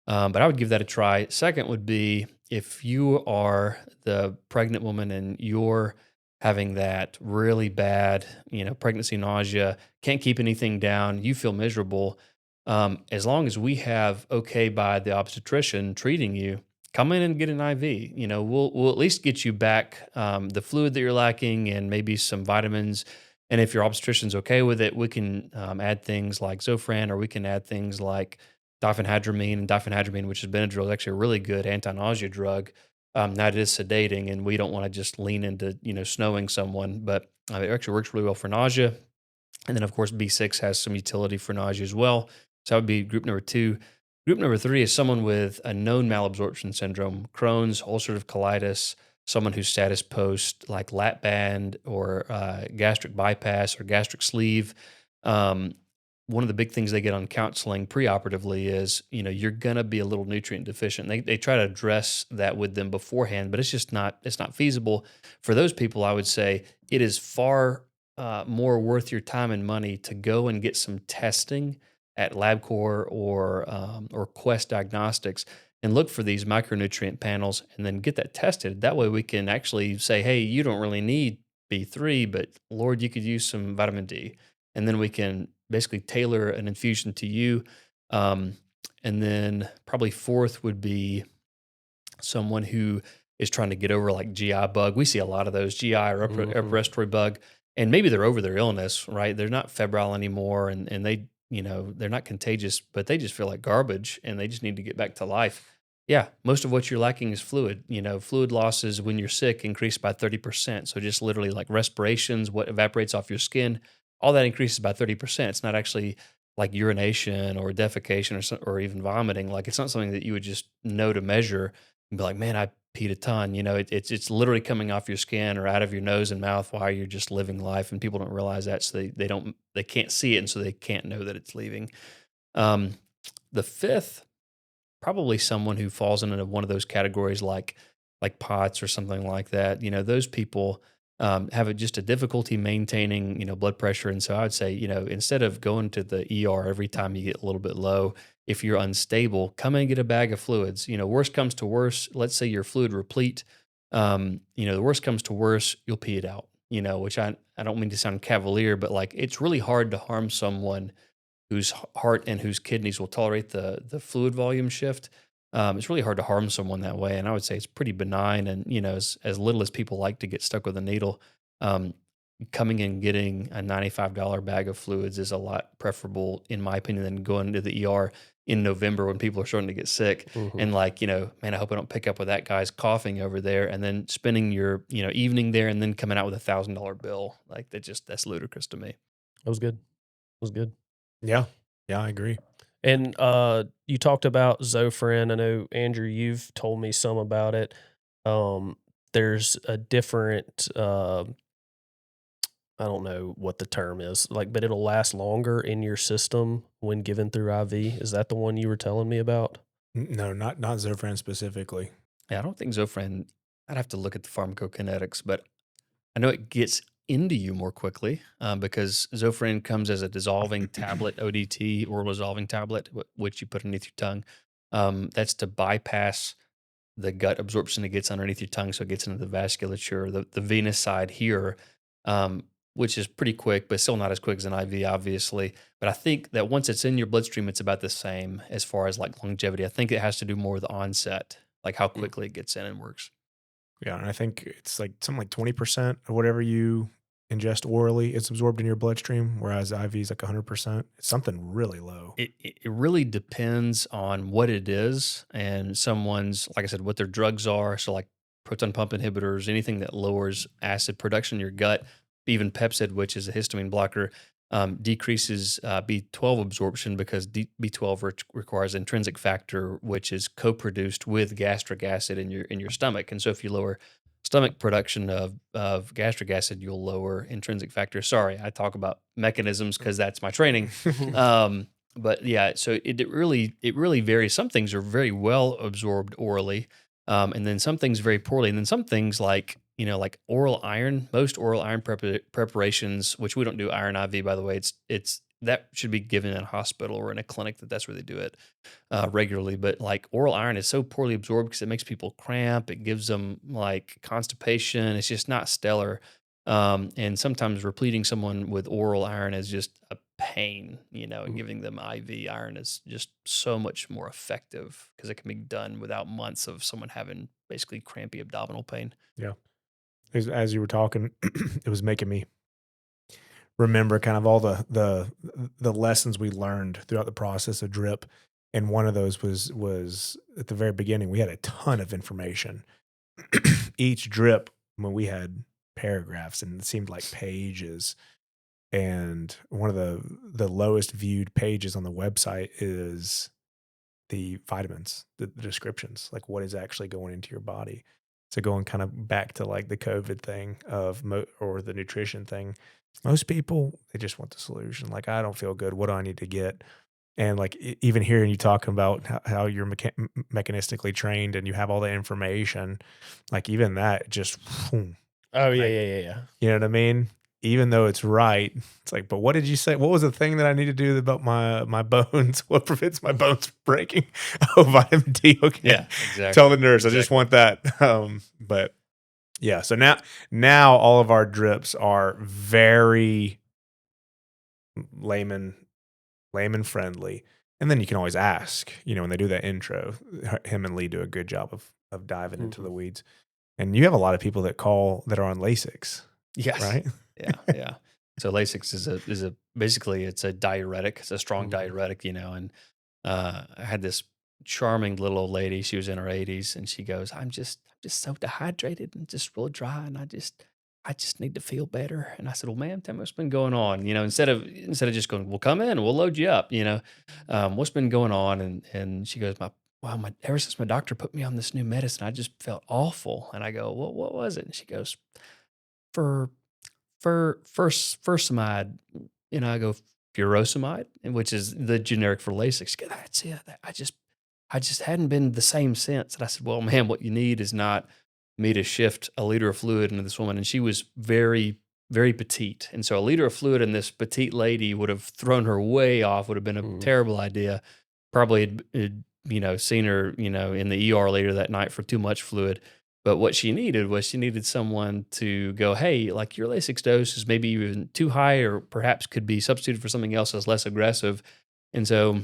But I would give that a try. Second would be if you are the pregnant woman and you're having that really bad, pregnancy nausea, can't keep anything down, you feel miserable. As long as we have okay by the obstetrician treating you, come in and get an IV. We'll at least get you back the fluid that you're lacking and maybe some vitamins. And if your obstetrician's okay with it, we can add things like Zofran, or we can add things like diphenhydramine. And diphenhydramine, which is Benadryl, is actually a really good anti-nausea drug. Now it is sedating, and we don't want to just lean into snowing someone, but it actually works really well for nausea. And then of course B6 has some utility for nausea as well. So that would be group number 2. Group number 3 is someone with a known malabsorption syndrome, Crohn's, ulcerative colitis, someone whose status post like lap band or gastric bypass or gastric sleeve. Um, One of the big things they get on counseling preoperatively is, you're gonna be a little nutrient deficient. They try to address that with them beforehand, but it's not feasible for those people. I would say it is far more worth your time and money to go and get some testing at LabCorp or Quest Diagnostics and look for these micronutrient panels and then get that tested. That way we can actually say, hey, you don't really need B3, but Lord, you could use some vitamin D. And then we can basically tailor an infusion to you. Um, and then probably fourth would be someone who is trying to get over like GI bug. We see a lot of those GI or upper respiratory bug, and maybe they're over their illness, right? They're not febrile anymore, and they, they're not contagious, but they just feel like garbage, and they just need to get back to life. Yeah, most of what you're lacking is fluid. Fluid losses when you're sick increase by 30%. So just literally like respirations, what evaporates off your skin, all that increases by 30%. It's not actually like urination or defecation or even vomiting. Like it's not something that you would just know to measure and be like, man, I peed a ton. It's literally coming off your skin or out of your nose and mouth while you're just living life, and people don't realize that, so they can't see it, and so they can't know that it's leaving. Um, the fifth, probably someone who falls into one of those categories like POTS or something like that. Those people have just a difficulty maintaining blood pressure, and so I would say instead of going to the ER every time you get a little bit low, if you're unstable, come and get a bag of fluids. Worst comes to worst, let's say you're fluid replete. The worst comes to worst, you'll pee it out. Which I don't mean to sound cavalier, but like it's really hard to harm someone whose heart and whose kidneys will tolerate the fluid volume shift. It's really hard to harm someone that way, and I would say it's pretty benign. And as little as people like to get stuck with a needle, um, coming and getting a $95 bag of fluids is a lot preferable, in my opinion, than going to the ER in November when people are starting to get sick. And like, man, I hope I don't pick up with that guy's coughing over there, and then spending your evening there, and then coming out with $1,000 bill. Like that's ludicrous to me. That was good. That was good. Yeah. Yeah, I agree. And you talked about Zofran. I know, Andrew, you've told me some about it. There's a different, I don't know what the term is, like, but it'll last longer in your system when given through IV. Is that the one you were telling me about? No, not Zofran specifically. Yeah, I don't think Zofran. I'd have to look at the pharmacokinetics, but I know it gets into you more quickly because Zofran comes as a dissolving tablet, ODT, oral dissolving tablet, which you put underneath your tongue. That's to bypass the gut absorption that gets underneath your tongue, so it gets into the vasculature, the venous side here, which is pretty quick, but still not as quick as an IV, obviously. But I think that once it's in your bloodstream, it's about the same as far as like longevity. I think it has to do more with the onset, like how quickly it gets in and works. Yeah, and I think it's like something like 20% of whatever you ingest orally is absorbed in your bloodstream, whereas IV is like 100%. It's something really low. It really depends on what it is and someone's, like I said, what their drugs are. So like proton pump inhibitors, anything that lowers acid production in your gut, even Pepsid, which is a histamine blocker, decreases B12 absorption because B12 requires intrinsic factor, which is co-produced with gastric acid in your stomach. And so if you lower stomach production of gastric acid, you'll lower intrinsic factor. Sorry, I talk about mechanisms because that's my training. But yeah, so it really varies. Some things are very well absorbed orally, and then some things very poorly, and then some things like like oral iron. Most oral iron preparations, which we don't do iron IV, by the way, it's that should be given in a hospital or in a clinic. That's where they do it regularly. But like oral iron is so poorly absorbed because it makes people cramp. It gives them like constipation. It's just not stellar. And sometimes repleting someone with oral iron is just a pain, and giving them IV iron is just so much more effective because it can be done without months of someone having basically crampy abdominal pain. Yeah. As you were talking, it was making me remember kind of all the lessons we learned throughout the process of drip. And one of those was at the very beginning, we had a ton of information. Each drip, when we had paragraphs, and it seemed like pages. and one of the lowest viewed pages on the website is the vitamins, the descriptions, like what is actually going into your body. So going kind of back to like the COVID thing of or the nutrition thing, most people, they just want the solution. Like, I don't feel good. What do I need to get? And like even hearing you talking about how you're mechanistically trained and you have all the information, like even that just, Oh yeah, like, yeah. you know what I mean? Even though it's right, it's like, but what did you say? What was the thing that I need to do about my bones? What prevents my bones from breaking? Oh, vitamin D. Okay. Yeah, exactly. Tell the nurse, I just want that. But yeah, so now all of our drips are very layman friendly. And then you can always ask, when they do that intro, him and Lee do a good job of diving into the weeds. And you have a lot of people that are on Lasix. Yes. Right? Yeah. So Lasix is a basically it's a diuretic. It's a strong diuretic, and I had this charming little old lady. She was in her 80s, and she goes, I'm just so dehydrated and just real dry, and I just need to feel better. And I said, well, ma'am, tell me what's been going on. Instead of just going, well, come in, we'll load you up. What's been going on? And she goes, ever since my doctor put me on this new medicine, I just felt awful. And I go, well, what was it? And she goes, for furosemide, I go furosemide, which is the generic for Lasix. She goes, that's it. I just hadn't been the same since. And I said, well, man, what you need is not me to shift a liter of fluid into this woman. And she was very, very petite. And so a liter of fluid in this petite lady would have thrown her way off, would have been a terrible idea. Probably had, seen her, in the ER later that night for too much fluid. But what she needed was someone to go, hey, like your Lasix dose is maybe even too high, or perhaps could be substituted for something else that's less aggressive. And so,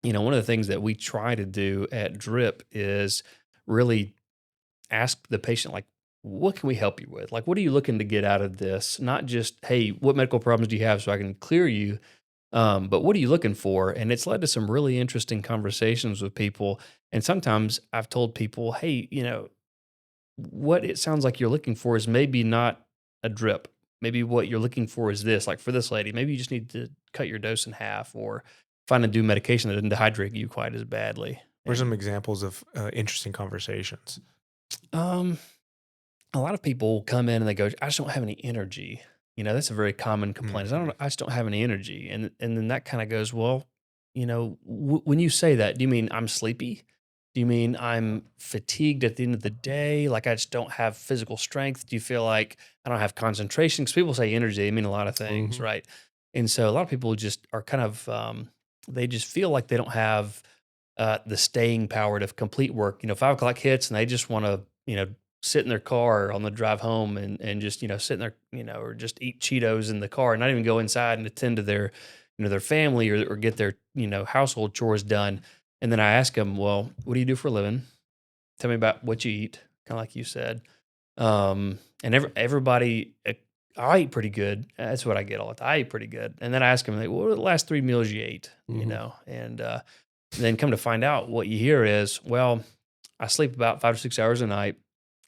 one of the things that we try to do at Drip is really ask the patient, like, what can we help you with? Like, what are you looking to get out of this? Not just, hey, what medical problems do you have so I can clear you? But what are you looking for? And it's led to some really interesting conversations with people. And sometimes I've told people, hey, what it sounds like you're looking for is maybe not a drip. Maybe what you're looking for is this. Like for this lady, maybe you just need to cut your dose in half, or find a new medication that doesn't dehydrate you quite as badly. What are some examples of interesting conversations? A lot of people come in and they go, I just don't have any energy. That's a very common complaint. I just don't have any energy. And then that kind of goes, well, when you say that, do you mean I'm sleepy? Do you mean I'm fatigued at the end of the day? Like I just don't have physical strength? Do you feel like I don't have concentration? Because people say energy, they mean a lot of things, right? And so a lot of people just are kind of, they just feel like they don't have the staying power to complete work. 5 o'clock hits and they just want to, sit in their car on the drive home and just, sit in their, or just eat Cheetos in the car and not even go inside and attend to their, their family or get their, household chores done. And then I ask them, well, what do you do for a living? Tell me about what you eat, kind of like you said. And everybody, I eat pretty good. That's what I get all the time. I eat pretty good. And then I ask them, like, what were the last 3 meals you ate? And then come to find out, what you hear is, well, I sleep about 5 to 6 hours a night.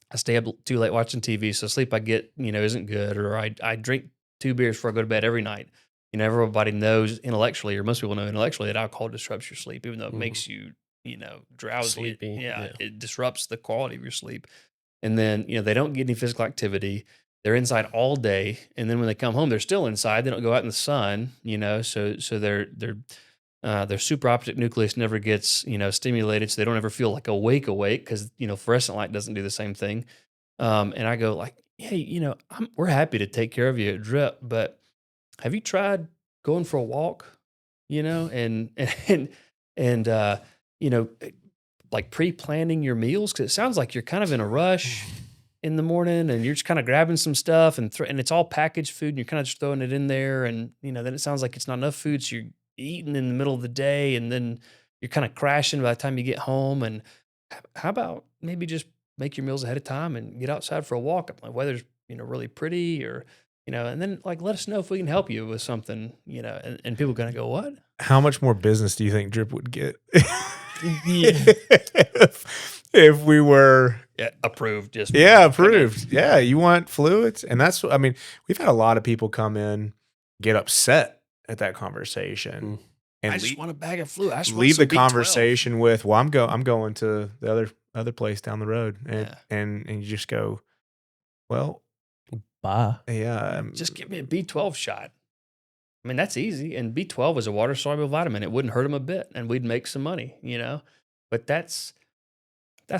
I stay up too late watching TV, so sleep I get, isn't good. Or I drink 2 beers before I go to bed every night. Everybody knows intellectually, or most people know intellectually, that alcohol disrupts your sleep, even though it makes you, drowsy. Sleepy. It disrupts the quality of your sleep. And then, they don't get any physical activity. They're inside all day. And then when they come home, they're still inside. They don't go out in the sun, so their supraoptic nucleus never gets, stimulated. So they don't ever feel like awake because, fluorescent light doesn't do the same thing. And I go like, hey, we're happy to take care of you at Drip, but have you tried going for a walk, and like pre-planning your meals? Because it sounds like you're kind of in a rush in the morning and you're just kind of grabbing some stuff and it's all packaged food and you're kind of just throwing it in there. And, then it sounds like it's not enough food. So you're eating in the middle of the day and then you're kind of crashing by the time you get home. And how about maybe just make your meals ahead of time and get outside for a walk? If the weather's, really pretty, or, and then like, let us know if we can help you with something, and people are going to go, what? How much more business do you think Drip would get? Yeah. if we were approved, approved. Yeah, you want fluids, and we've had a lot of people come in get upset at that conversation and I just want a bag of fluid. I just want leave the some B12. conversation with, "Well, I'm going to the other place down the road," and Yeah. and you just go, "Well, Bye. yeah, Just give me a B12 shot. I mean, that's easy. And B12 is a water soluble vitamin. It wouldn't hurt them a bit, and we'd make some money, you know. But that's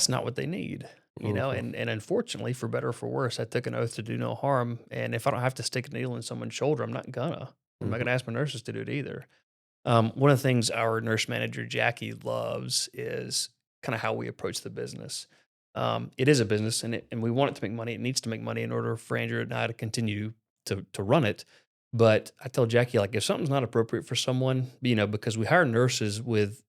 not what they need, you know. Mhm. And unfortunately, for better or for worse, I took an oath to do no harm. And if I don't have to stick a needle in someone's shoulder, I'm not gonna. I'm not Mhm. gonna ask my nurses to do it either. One of the things our nurse manager Jackie loves is kind of how we approach the business. It is a business, and we want it to make money. It needs to make money in order for Andrew and I to continue to run it. But I tell Jackie, like, if something's not appropriate for someone, you know, because we hire nurses with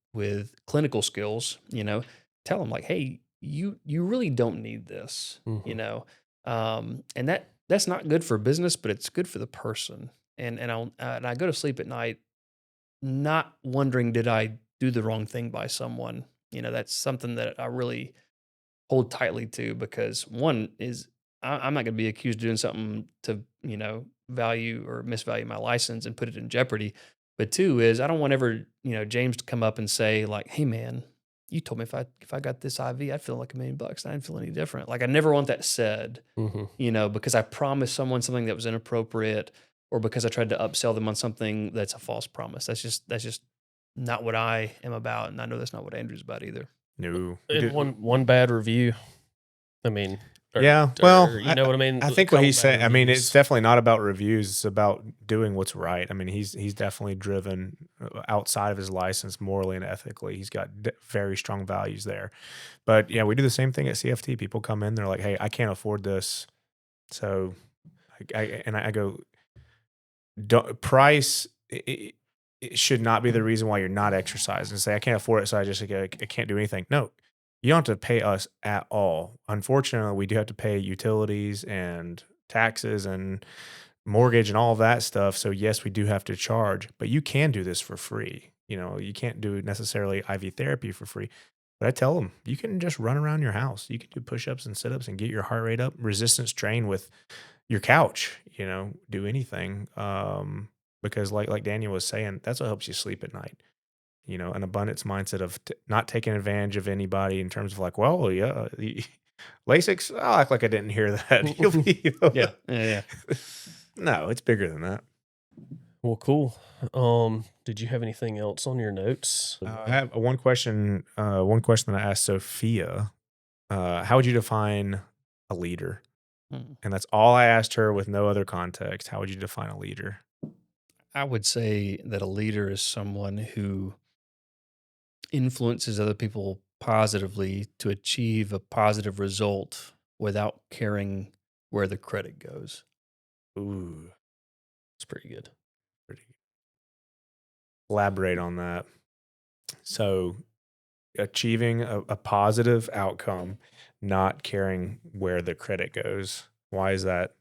clinical skills, you know, tell them like, hey, you really don't need this, you Mhm. know, and that's not good for business, but it's good for the person. And I go to sleep at night not wondering, did I do the wrong thing by someone? You know, that's something that I really hold tightly to, because one is I'm not going to be accused of doing something to, you know, value or misvalue my license and put it in jeopardy. But two is I don't want ever, you know, James to come up and say like, hey man, you told me if I got this IV, I'd feel like $1,000,000. I didn't feel any different. Like I never want that said, Mhm. you know, because I promised someone something that was inappropriate, or because I tried to upsell them on something that's a false promise. That's just not what I am about, and I know that's not what Andrew's about either. no." We And did, one bad review. I mean, yeah, well, you know what I mean? I A think what couple he's bad saying, I mean, it's reviews. definitely not about reviews, it's about doing what's right. I mean, he's definitely driven outside of his license morally and ethically. He's got very strong values there. But yeah, we do the same thing at CFT. People come in, they're like, "Hey, I can't afford this." So I go, don't, price it should not be the reason why you're not exercising. Say I can't afford it, so I can't do anything. No, you don't have to pay us at all. Unfortunately, we do have to pay utilities and taxes and mortgage and all of that stuff. So yes, we do have to charge, but you can do this for free. You know, you can't do necessarily IV therapy for free. But I tell them you can just run around your house. You can do push-ups and sit-ups and get your heart rate up, resistance train with your couch, you know, do anything. Because like Daniel was saying, that's what helps you sleep at night. You know, an abundance mindset of not taking advantage of anybody in terms of like, well, yeah, Lasix, I'll act like I didn't hear that. You'll be, you know, Yeah, yeah, no, it's bigger than that. Well, cool. Did you have anything else on your notes? I have one question. One question that I asked Sophia. How would you define a leader? yeah. Mm. And that's all I asked her with no other context. How would you define a leader? I would say that a leader is someone who influences other people positively to achieve a positive result without caring where the credit goes. Ooh, It's pretty good. pretty. Elaborate on that. So, achieving a positive outcome, not caring where the credit goes. Why is that?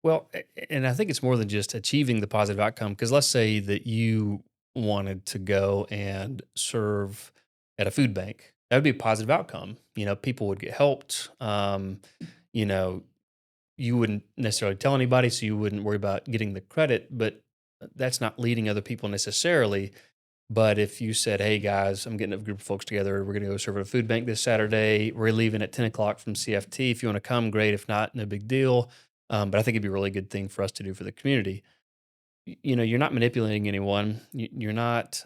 Well, and I think it's more than just achieving the positive outcome. Because let's say that you wanted to go and serve at a food bank, that would be a positive outcome. You know, people would get helped. You know, you wouldn't necessarily tell anybody, so you wouldn't worry about getting the credit. But that's not leading other people necessarily. But if you said, "Hey guys, I'm getting a group of folks together. We're going to go serve at a food bank this Saturday. We're leaving at 10 o'clock from CFT. If you want to come, great. If not, no big deal. But I think it'd be a really good thing for us to do for the community." You know, you're not manipulating anyone. You're not.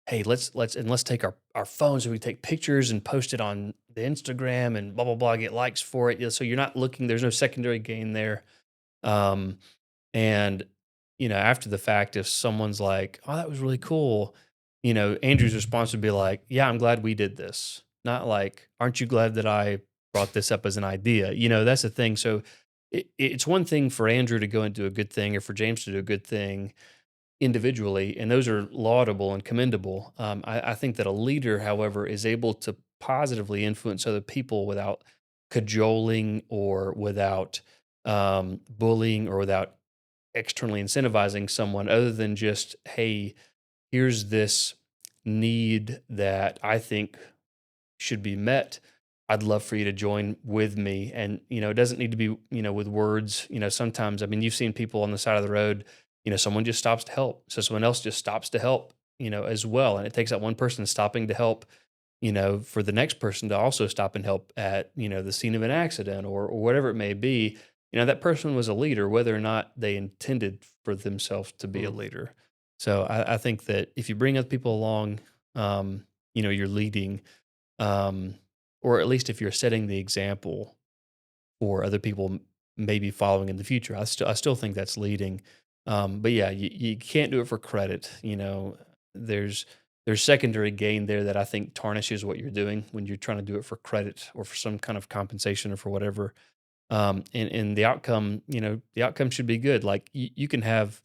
Hey, let's take our phones and we take pictures and post it on the Instagram and blah blah blah. Get likes for it. You know, so you're not looking. There's no secondary gain there. Um, and, you know, after the fact, if someone's like, "Oh, that was really cool," you know, Andrew's response would be like, "Yeah, I'm glad we did this." Not like, "Aren't you glad that I brought this up as an idea?" You know, that's the thing. So it's one thing for Andrew to go and do a good thing, or for James to do a good thing individually, and those are laudable and commendable. I think that a leader, however, is able to positively influence other people without cajoling, or without bullying, or without externally incentivizing someone, other than just, hey, here's this need that I think should be met. I'd love for you to join with me. And, it doesn't need to be, with words. Sometimes, I mean, you've seen people on the side of the road, someone just stops to help. So someone else just stops to help, as well. And it takes that one person stopping to help, for the next person to also stop and help at, the scene of an accident or whatever it may be. That person was a leader, whether or not they intended for themselves to be a leader. So I think that if you bring other people along, you're leading, um, or at least if you're setting the example for other people maybe following in the future. I still think that's leading. But yeah, you can't do it for credit. There's secondary gain there that I think tarnishes what you're doing when you're trying to do it for credit or for some kind of compensation or for whatever. And the outcome should be good. Like you can have,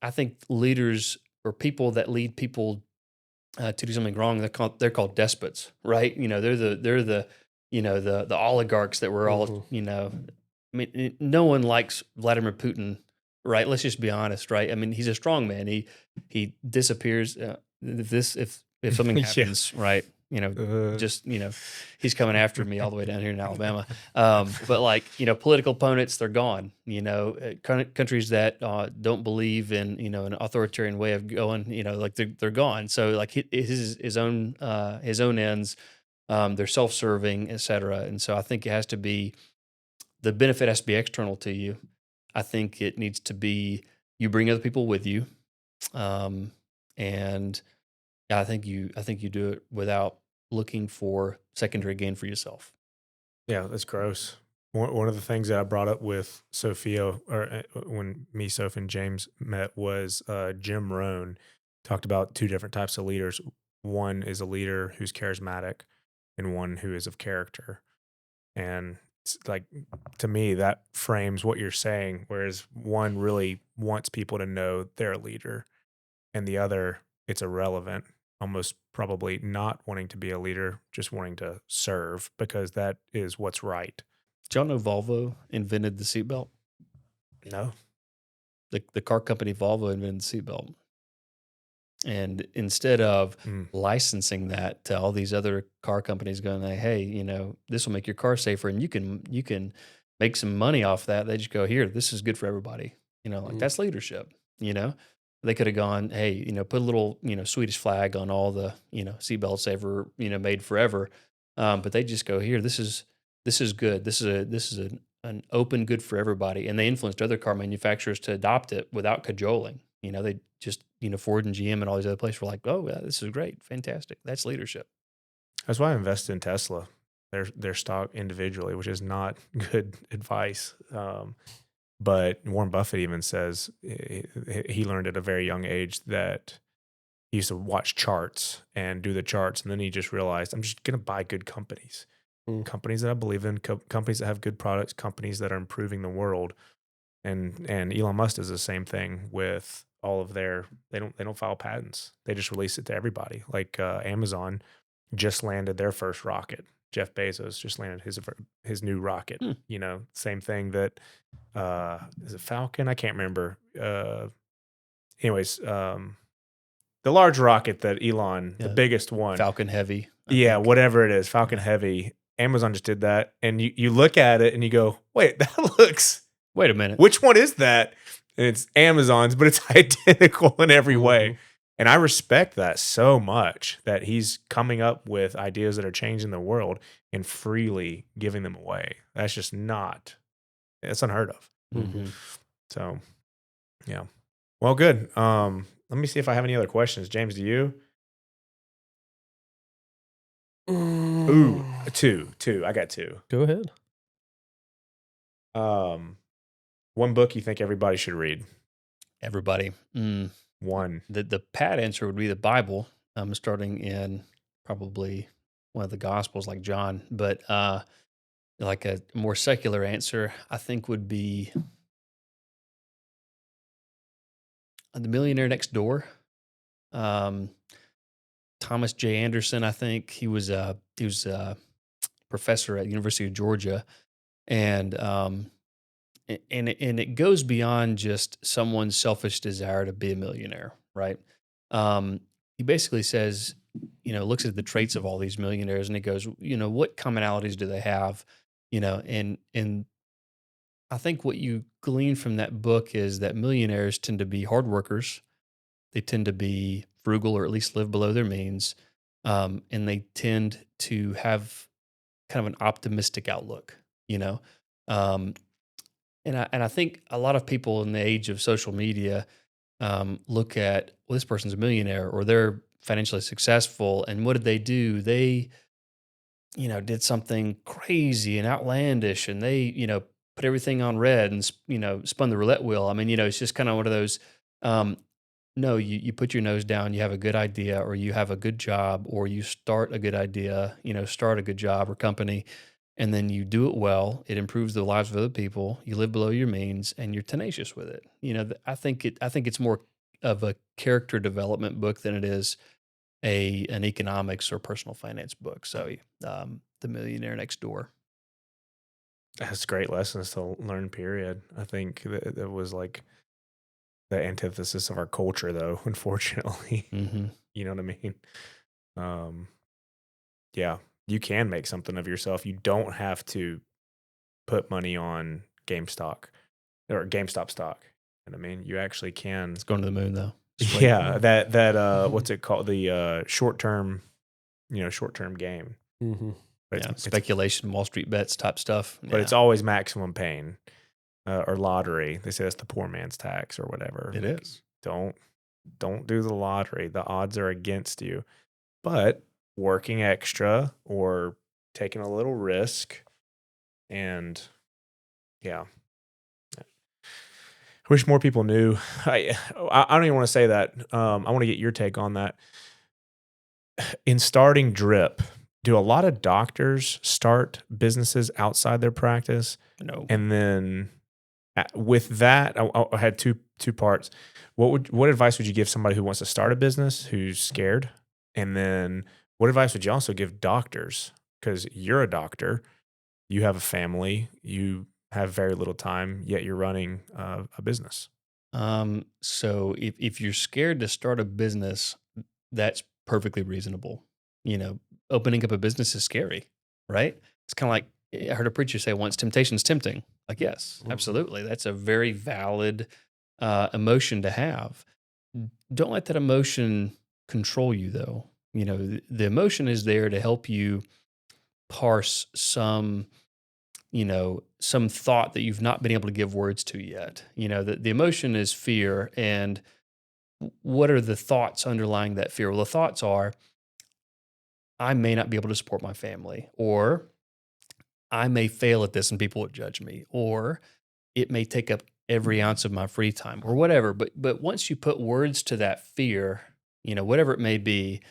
I think leaders or people that lead people to do something wrong, they're called despots, right? They're the the oligarchs that we're all Mhm. I mean, no one likes Vladimir Putin, right? Let's just be honest, right? I mean, he's a strong man. He disappears if something Yeah. happens, right? Uh, Just he's coming after me all the way down here in Alabama. But like political opponents, they're gone. Countries that don't believe in an authoritarian way of going, like they're gone. So like his own ends, they're self-serving, et cetera. And so I think it has to be the benefit has to be external to you. I think it needs to be you bring other people with you, and I think you do it without looking for secondary gain for yourself. Yeah, that's gross. One of the things that I brought up with Sophia, or when me, Soph, and James met, was Jim Rohn talked about two different types of leaders. One is a leader who's charismatic, and one who is of character. And it's like, to me, that frames what you're saying. Whereas one really wants people to know they're a leader, and the other, it's irrelevant, almost probably not wanting to be a leader, just wanting to serve because that is what's right. Did y'all know Volvo invented the seatbelt? No. The car company Volvo invented the seatbelt. And instead of Mm. licensing that to all these other car companies going, like, hey, this will make your car safer and you can make some money off that. They just go, here, this is good for everybody. Like Mhm. that's leadership, you know. They could have gone, hey, put a little, Swedish flag on all the, seatbelts ever, made forever. But they just go, here, this is good. This is an open good for everybody. And they influenced other car manufacturers to adopt it without cajoling. They just, Ford and GM and all these other places were like, oh, yeah, this is great. Fantastic. That's leadership. That's why I invested in Tesla, their stock individually, which is not good advice. But Warren Buffett even says he learned at a very young age that he used to watch charts and do the charts. And then he just realized, I'm just going to buy good companies, Mm. companies that I believe in, companies that have good products, companies that are improving the world. And Elon Musk does the same thing with all of their, they don't file patents. They just release it to everybody. Like Amazon just landed their first rocket. Jeff Bezos just landed his new rocket. Hmm. Same thing that is it Falcon? I can't remember. Anyways, the large rocket that Elon, the Yeah. biggest one. Falcon Heavy. I Yeah, think. whatever it is, Falcon Heavy. Amazon just did that. And you look at it and you go, wait, that looks, Wait a minute. which one is that? And it's Amazon's, but it's identical in every way. Mhm. And I respect that so much that he's coming up with ideas that are changing the world and freely giving them away. That's just not, it's unheard of. Mhm. So, yeah. Well, good. Let me see if I have any other questions. James, do you? Ooh, two. I got two. Go ahead. One book you think everybody should read? Everybody. One. The pat answer would be the Bible. I'm starting in probably one of the Gospels, like John, but like a more secular answer, I think would be The Millionaire Next Door. Um, Thomas J. Anderson, I think he was a professor at University of Georgia, and and it goes beyond just someone's selfish desire to be a millionaire, right? He basically says looks at the traits of all these millionaires and he goes, what commonalities do they have? And I think what you glean from that book is that millionaires tend to be hard workers. They tend to be frugal or at least live below their means. And they tend to have kind of an optimistic outlook, you know? Um, and I think a lot of people in the age of social media look at, well, this person's a millionaire or they're financially successful. And what did they do? They, did something crazy and outlandish and they, put everything on red and, spun the roulette wheel. I mean, it's just kind of one of those, um, no, you put your nose down, you have a good idea or you have a good job or you start a good idea, start a good job or company and then you do it well. It improves the lives of other people. You live below your means and you're tenacious with it. I think it's more of a character development book than it is an economics or personal finance book. So, The Millionaire Next Door. That's great lessons to learn, period. I think that was like the antithesis of our culture, though, unfortunately. Mm-hmm. You know what I mean? Um, yeah, you can make something of yourself. You don't have to put money on GameStop or GameStop stock. You know what I mean? You actually can. It's going to the moon, though. Yeah, that what's it called? The short term game. Mm-hmm. But Yeah, speculation, Wall Street bets type stuff. but it's always maximum pain or lottery. They say that's the poor man's tax or whatever. It Like, is. don't do the lottery. The odds are against you. But working extra or taking a little risk, and yeah, I wish more people knew. I don't even want to say that. I want to get your take on that. In starting Drip, do a lot of doctors start businesses outside their practice? No. And then with that, I had two parts. What advice would you give somebody who wants to start a business who's scared? And then what advice would you also give doctors? Because you're a doctor, you have a family, you have very little time, yet you're running a business. So if you're scared to start a business, that's perfectly reasonable. Opening up a business is scary, right? It's kind of like I heard a preacher say once, temptation's tempting. Like, yes, absolutely. That's a very valid emotion to have. Don't let that emotion control you, though. The emotion is there to help you parse some thought that you've not been able to give words to yet. The emotion is fear. And what are the thoughts underlying that fear? Well, the thoughts are, I may not be able to support my family, or I may fail at this and people would judge me, or it may take up every ounce of my free time or whatever. But once you put words to that fear, whatever it may be,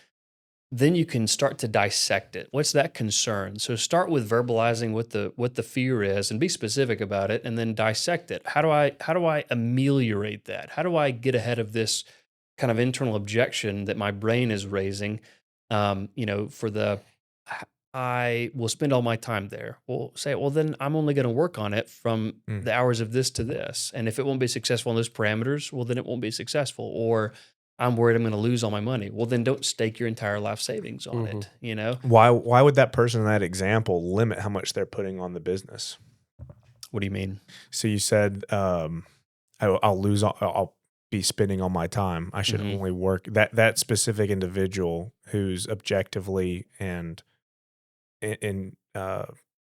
then you can start to dissect it. What's that concern? So start with verbalizing what the fear is and be specific about it and then dissect it. How do I ameliorate that? How do I get ahead of this kind of internal objection that my brain is raising? I will spend all my time there. Well, say, well, then I'm only going to work on it from the hours of this to this. And if it won't be successful in those parameters, well, then it won't be successful. Or I'm worried I'm going to lose all my money. Well, then don't stake your entire life savings on it. Why would that person in that example limit how much they're putting on the business? What do you mean? So you said I'll be spending all my time. I should only work that specific individual who's objectively and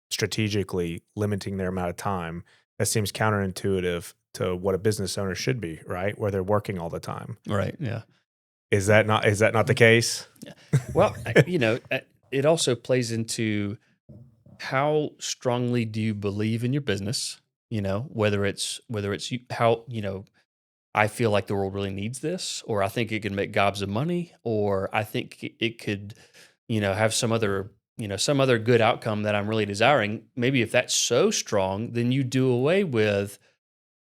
strategically limiting their amount of time. That seems counterintuitive to what a business owner should be, right? Where they're working all the time. Right. Yeah. Is that not the case? Yeah. Well, it also plays into how strongly do you believe in your business? Whether it's how, I feel like the world really needs this, or I think it can make gobs of money, or I think it could, have some other good outcome that I'm really desiring. Maybe if that's so strong, then you do away with,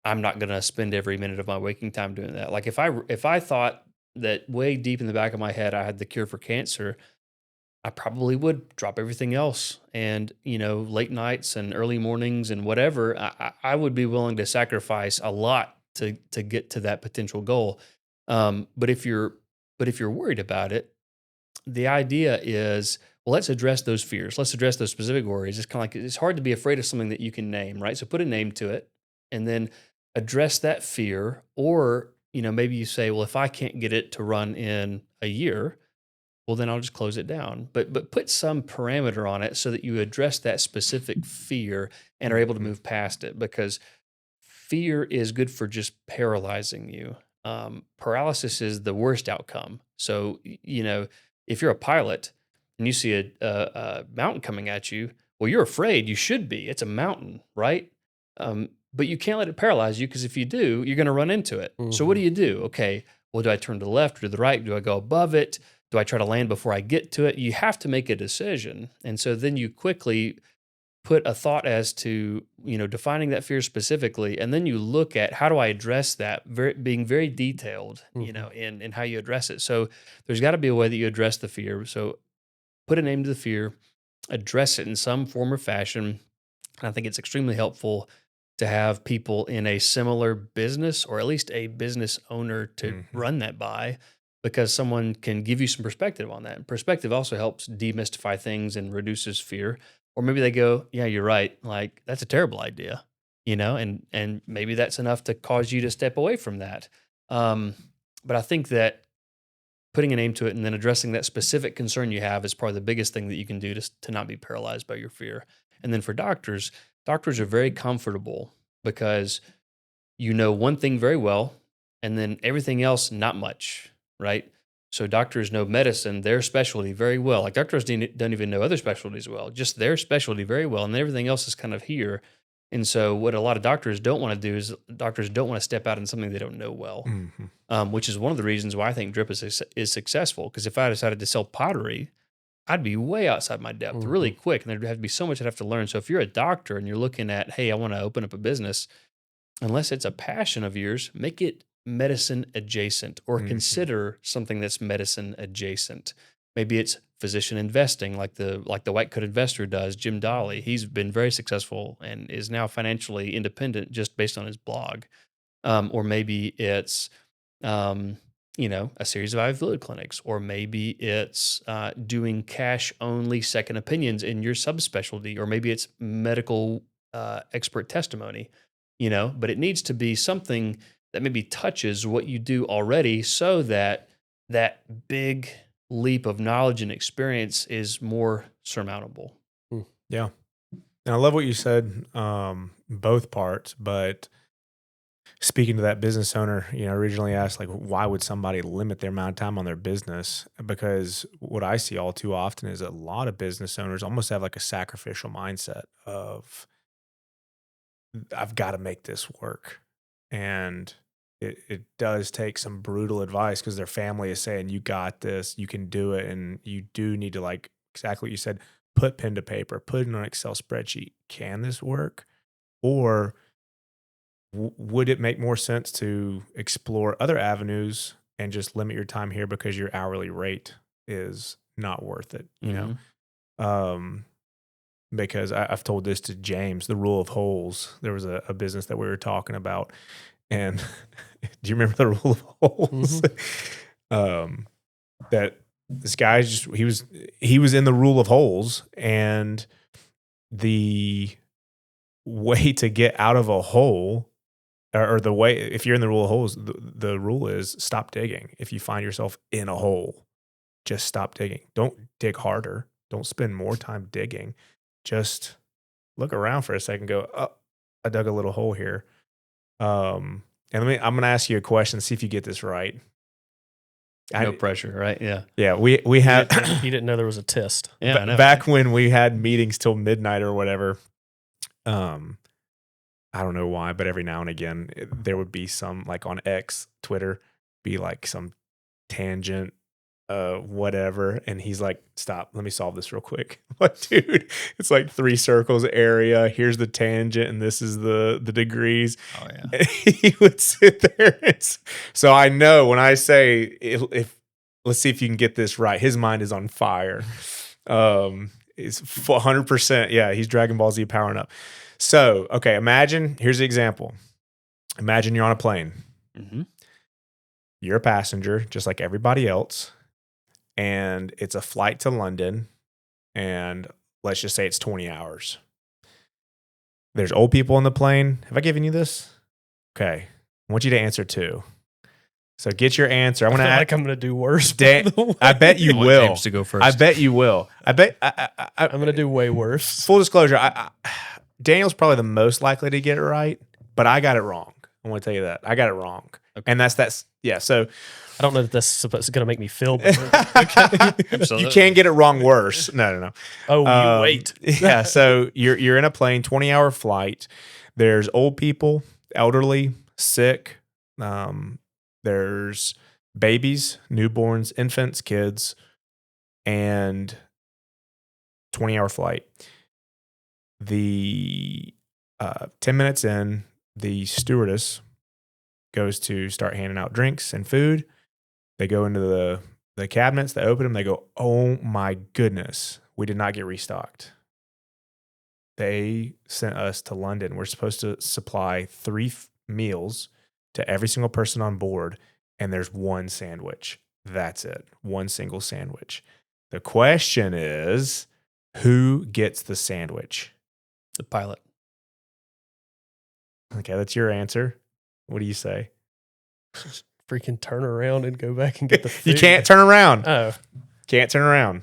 I'm not going to spend every minute of my waking time doing that. Like if I thought that way deep in the back of my head I had the cure for cancer, I probably would drop everything else. And, late nights and early mornings and whatever, I would be willing to sacrifice a lot to get to that potential goal. But if you're worried about it, the idea is, well, let's address those fears. Let's address those specific worries. It's kind of like, it's hard to be afraid of something that you can name, right? So put a name to it and then address that fear. Or, maybe you say, well, if I can't get it to run in a year, well, then I'll just close it down. But put some parameter on it so that you address that specific fear and are able to move past it, because fear is good for just paralyzing you. Paralysis is the worst outcome. So, if you're a pilot and you see a mountain coming at you, well, you're afraid. You should be. It's a mountain, right? But you can't let it paralyze you, because if you do, you're going to run into it. So what do you do? Okay, well, do I turn to the left or to the right? Do I go above it? Do I try to land before I get to it? You have to make a decision. And so then you quickly put a thought as to, defining that fear specifically. And then you look at, how do I address that? Being very detailed, in how you address it. So there's got to be a way that you address the fear. So put a name to the fear, address it in some form or fashion. And I think it's extremely helpful to have people in a similar business, or at least a business owner to run that by, because someone can give you some perspective on that. And perspective also helps demystify things and reduces fear. Or maybe they go, yeah, you're right. Like, that's a terrible idea, and maybe that's enough to cause you to step away from that. But I think that putting a name to it and then addressing that specific concern you have is probably the biggest thing that you can do to not be paralyzed by your fear. And then for doctors are very comfortable, because you know one thing very well, and then everything else, not much, right? So doctors know medicine, their specialty, very well. Like, doctors don't even know other specialties well, just their specialty very well, and everything else is kind of here. And so what a lot of doctors don't want to do is, doctors don't want to step out in something they don't know well, which is one of the reasons why I think Drip is successful. Because if I decided to sell pottery, I'd be way outside my depth really quick, and there'd have to be so much I'd have to learn. So if you're a doctor and you're looking at, hey, I want to open up a business, unless it's a passion of yours, make it medicine adjacent, or consider something that's medicine adjacent. Maybe it's physician investing, like the White Coat Investor does, Jim Dolly. He's been very successful and is now financially independent just based on his blog. Or maybe it's a series of IV fluid clinics, or maybe it's doing cash only second opinions in your subspecialty, or maybe it's medical expert testimony. But it needs to be something that maybe touches what you do already, so that that big leap of knowledge and experience is more surmountable. Yeah. And I love what you said, both parts, but speaking to that business owner, originally asked, like, why would somebody limit their amount of time on their business? Because what I see all too often is a lot of business owners almost have like a sacrificial mindset of, I've got to make this work. And it does take some brutal advice, because their family is saying, you got this, you can do it. And you do need to, like exactly what you said, put pen to paper, put it in an Excel spreadsheet. Can this work? Or would it make more sense to explore other avenues and just limit your time here because your hourly rate is not worth it? Because I've told this to James, the rule of holes. There was a business that we were talking about, and do you remember the rule of holes? That this guy he was in the rule of holes, and the way to get out of a hole, or the way, if you're in the rule of holes, the rule is stop digging. If you find yourself in a hole, just stop digging. Don't dig harder. Don't spend more time digging. Just look around for a second. Go, oh, I dug a little hole here. And I'm going to ask you a question. See if you get this right. No pressure, right? Yeah. Yeah. We had. You didn't know there was a test. Yeah. Back when we had meetings till midnight or whatever. I don't know why, but every now and again there would be some, like on X, Twitter, be like some tangent, whatever, and he's like, stop, let me solve this real quick. I'm like, dude, it's like 3 circles area, here's the tangent, and this is the degrees. Oh yeah. And he would sit there, so I know when I say, if let's see if you can get this right, his mind is on fire. It's 100%, yeah, he's Dragon Ball Z powering up. So, okay, here's the example. Imagine you're on a plane. You're a passenger, just like everybody else. and it's a flight to London, and let's just say it's 20 hours. There's old people on the plane. Have I given you this? Okay. I want you to answer 2. So get your answer. I feel like I'm going to do worse. I bet you I want will. James to go first. I bet you will. I'm going to do way worse. Full disclosure, Daniel's probably the most likely to get it right, but I got it wrong. I want to tell you that. I got it wrong. Okay. And that's yeah. So I don't know that that's going to make me feel better. Okay. You can get it wrong worse. No. Oh, you wait. Yeah. So you're in a plane, 20-hour flight. There's old people, elderly, sick. There's babies, newborns, infants, kids, and 20-hour flight. The 10 minutes in, the stewardess goes to start handing out drinks and food. They go into the cabinets, they open them, they go, oh my goodness, we did not get restocked. They sent us to London. We're supposed to supply 3 meals to every single person on board, and there's 1 sandwich. That's it. 1 single sandwich. The question is, who gets the sandwich? The pilot. Okay, that's your answer. What do you say? Freaking turn around and go back and get the food. You can't turn around. Oh. Can't turn around.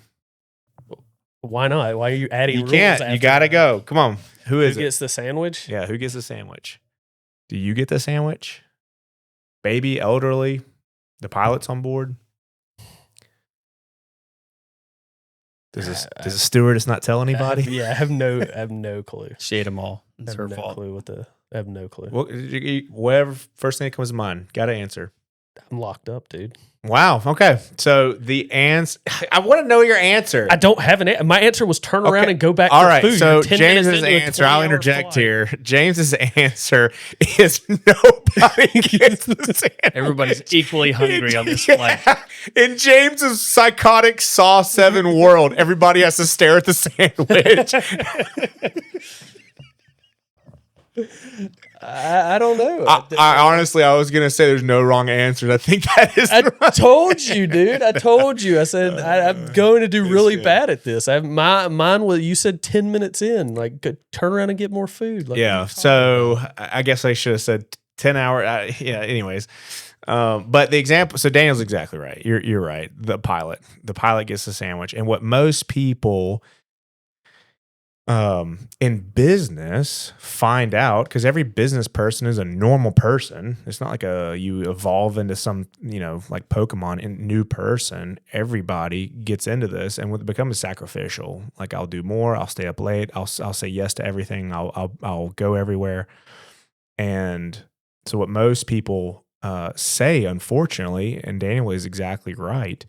Why not? Why are you adding rules? You can't. You got to go. Come on. Who gets the sandwich? Yeah, who gets the sandwich? Do you get the sandwich? Baby, elderly, the pilot's on board? Does the stewardess not tell anybody? I have no clue. She ate them all. It's her no fault. Clue I have no clue. Well, whatever first thing that comes to mind, got to answer. I'm locked up, dude. Wow. Okay. So the answer, I want to know your answer. I don't have an answer. My answer was turn around and go back All to right, food. so James's answer, I'll interject here. James's answer is nobody gets the sandwich. Everybody's equally hungry on this flight. In James's psychotic Saw 7 world, everybody has to stare at the sandwich. I don't know. I honestly, I was gonna say there's no wrong answers. I think that is. I told you, dude. I told you. I said I'm going to do really bad at this. Mine was. You said 10 minutes in, like turn around and get more food. Like, yeah. So I guess I should have said 10 hour. Yeah. Anyways, but the example. So Daniel's exactly right. You're right. The pilot gets the sandwich, and what most people in business find out, because every business person is a normal person. It's not like you evolve into some, like Pokemon new person. Everybody gets into this and it becomes sacrificial. Like, I'll do more. I'll stay up late. I'll say yes to everything. I'll go everywhere. And so what most people say, unfortunately, and Daniel is exactly right,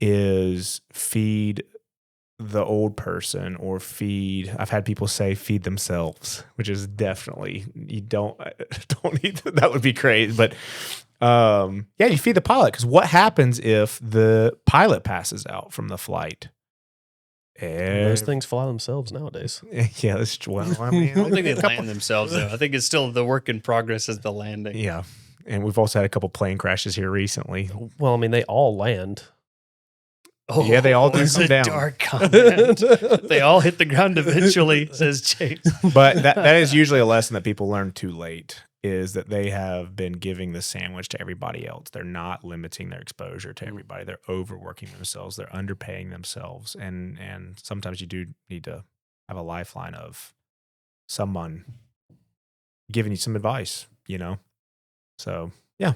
is feed the old person or I've had people say feed themselves, which is definitely, you don't need to, that would be crazy. But you feed the pilot, because what happens if the pilot passes out from the flight? Those things fly themselves nowadays. Yeah, that's well. I mean, I don't think they land themselves though. I think it's still the work in progress as the landing. Yeah, and we've also had a couple plane crashes here recently. Well, I mean, they all land. Oh, yeah, they all do come down. Dark comment. They all hit the ground eventually, says James. But that is usually a lesson that people learn too late, is that they have been giving the sandwich to everybody else. They're not limiting their exposure to everybody. They're overworking themselves. They're underpaying themselves. And sometimes you do need to have a lifeline of someone giving you some advice, So, yeah.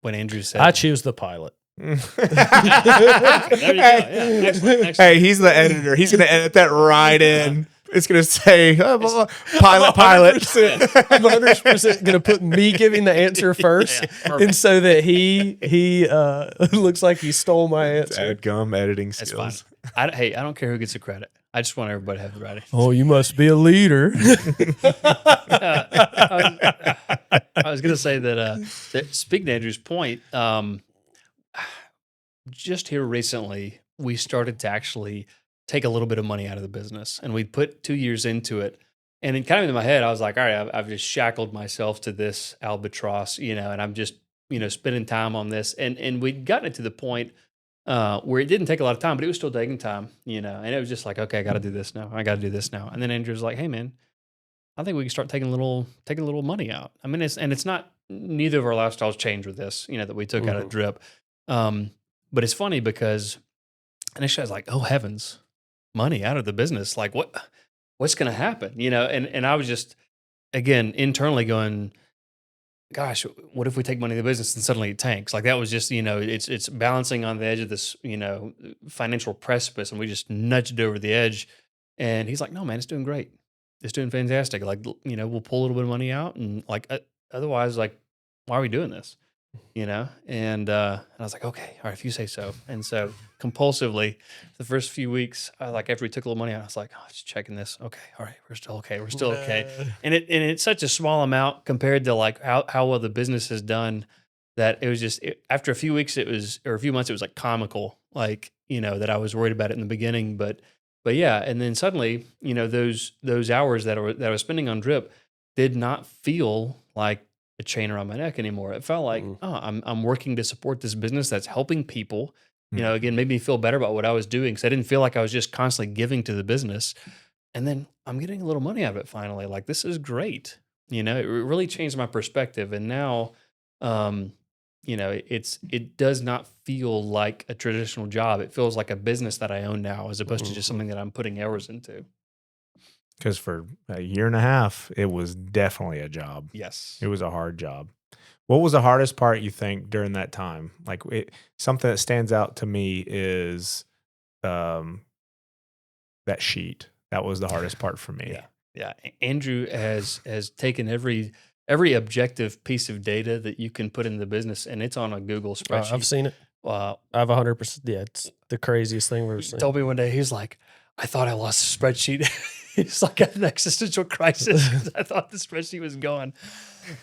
When Andrew said, I choose the pilot. there you go. Yeah. Next. Hey, he's the editor. He's going to edit that right in. It's going to say pilot. I'm 100% going to put me giving the answer first, and so that he looks like he stole my answer. Gum editing skills. That's fine. I don't care who gets the credit. I just want everybody to have the right answer. Oh, you must be a leader. I was going to say that speaking to Andrew's point, just here recently, we started to actually take a little bit of money out of the business, and we put 2 years into it. And in kind of in my head, I was like, all right, I've just shackled myself to this albatross, and I'm just, spending time on this. And we'd gotten it to the point where it didn't take a lot of time, but it was still taking time, and it was just like, okay, I got to do this now. I got to do this now. And then Andrew was like, hey man, I think we can start taking a little money out. I mean, it's not, neither of our lifestyles changed with this, that we took out of Mhm. drip. Um, but it's funny because initially I was like, oh heavens, money out of the business. Like what's going to happen? And I was just, again, internally going, gosh, what if we take money in the business and suddenly it tanks? Like that was just, it's balancing on the edge of this, financial precipice, and we just nudged over the edge. And he's like, no, man, it's doing great. It's doing fantastic. Like, we'll pull a little bit of money out, and like, otherwise, like, why are we doing this? And I was like, okay, all right, if you say so. And so compulsively, the first few weeks, like after we took a little money out, I was like, oh, just checking this. Okay, all right, we're still okay. We're still okay. Nah. And it's such a small amount compared to like how well the business has done, that it was just after a few weeks, or a few months, it was like comical, like that I was worried about it in the beginning, but yeah, and then suddenly, those hours that I was spending on drip did not feel like a chain around my neck anymore. It felt like, Mm. oh, I'm working to support this business that's helping people. Mm. Again, made me feel better about what I was doing, because I didn't feel like I was just constantly giving to the business. And then I'm getting a little money out of it finally. Like, this is great. It really changed my perspective. And now, um, it does not feel like a traditional job. It feels like a business that I own now, as opposed to just Mhm. something that I'm putting hours into. Because for a year and a half, it was definitely a job. Yes. It was a hard job. What was the hardest part you think during that time? Like something that stands out to me is um, that sheet. That was the hardest part for me. Yeah, yeah. Andrew has taken every objective piece of data that you can put in the business, and it's on a Google I've spreadsheet. seen it. Uh, I've 100%. Yeah, it's the craziest thing we've ever he seen. told me one day, he's like, "I thought I lost the spreadsheet." It's like an existential crisis because I thought the spreadsheet was gone.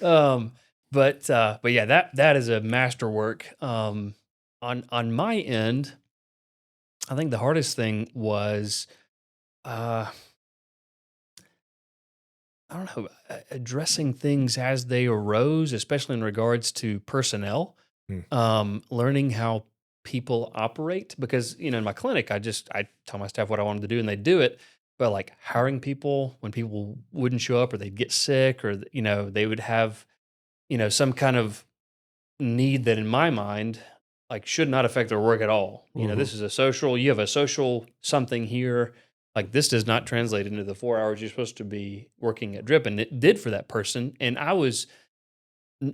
Um, but yeah, that is a masterwork. On my end, I think the hardest thing was. Uh, I don't know, addressing things as they arose, especially in regards to personnel, Mm. learning how people operate. Because in my clinic, I tell my staff what I wanted to do, and they do it. But like hiring people when people wouldn't show up, or they'd get sick, or they would have some kind of need that, in my mind, like, should not affect their work at all. Mhm. This is you have a social something here. Like, this does not translate into the 4 hours you're supposed to be working at Drip. And it did for that person. And I was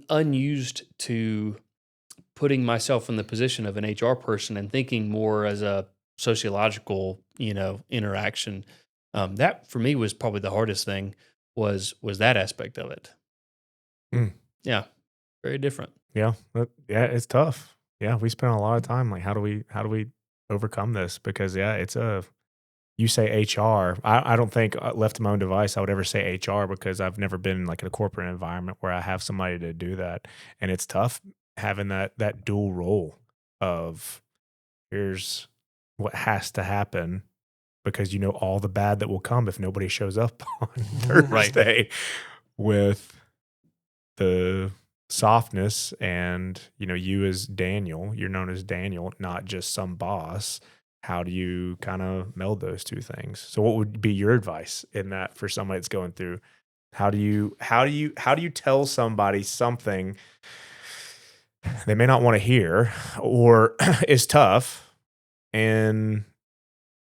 unused to putting myself in the position of an HR person and thinking more as a sociological, interaction. That for me was probably the hardest thing, was that aspect of it. Mm. Yeah. Very different. Yeah, yeah, it's tough. Yeah, we spent a lot of time like, how do we overcome this? Because yeah, it's a you say HR. I don't think left to my own device I would ever say HR because I've never been in like in a corporate environment where I have somebody to do that, and it's tough having that dual role of here's what has to happen because you know all the bad that will come if nobody shows up on Right. Thursday with the softness and you as Daniel, you're known as Daniel, not just some boss. How do you kind of meld those two things? So what would be your advice in that for somebody that's going through how do you tell somebody something they may not want to hear or is tough, and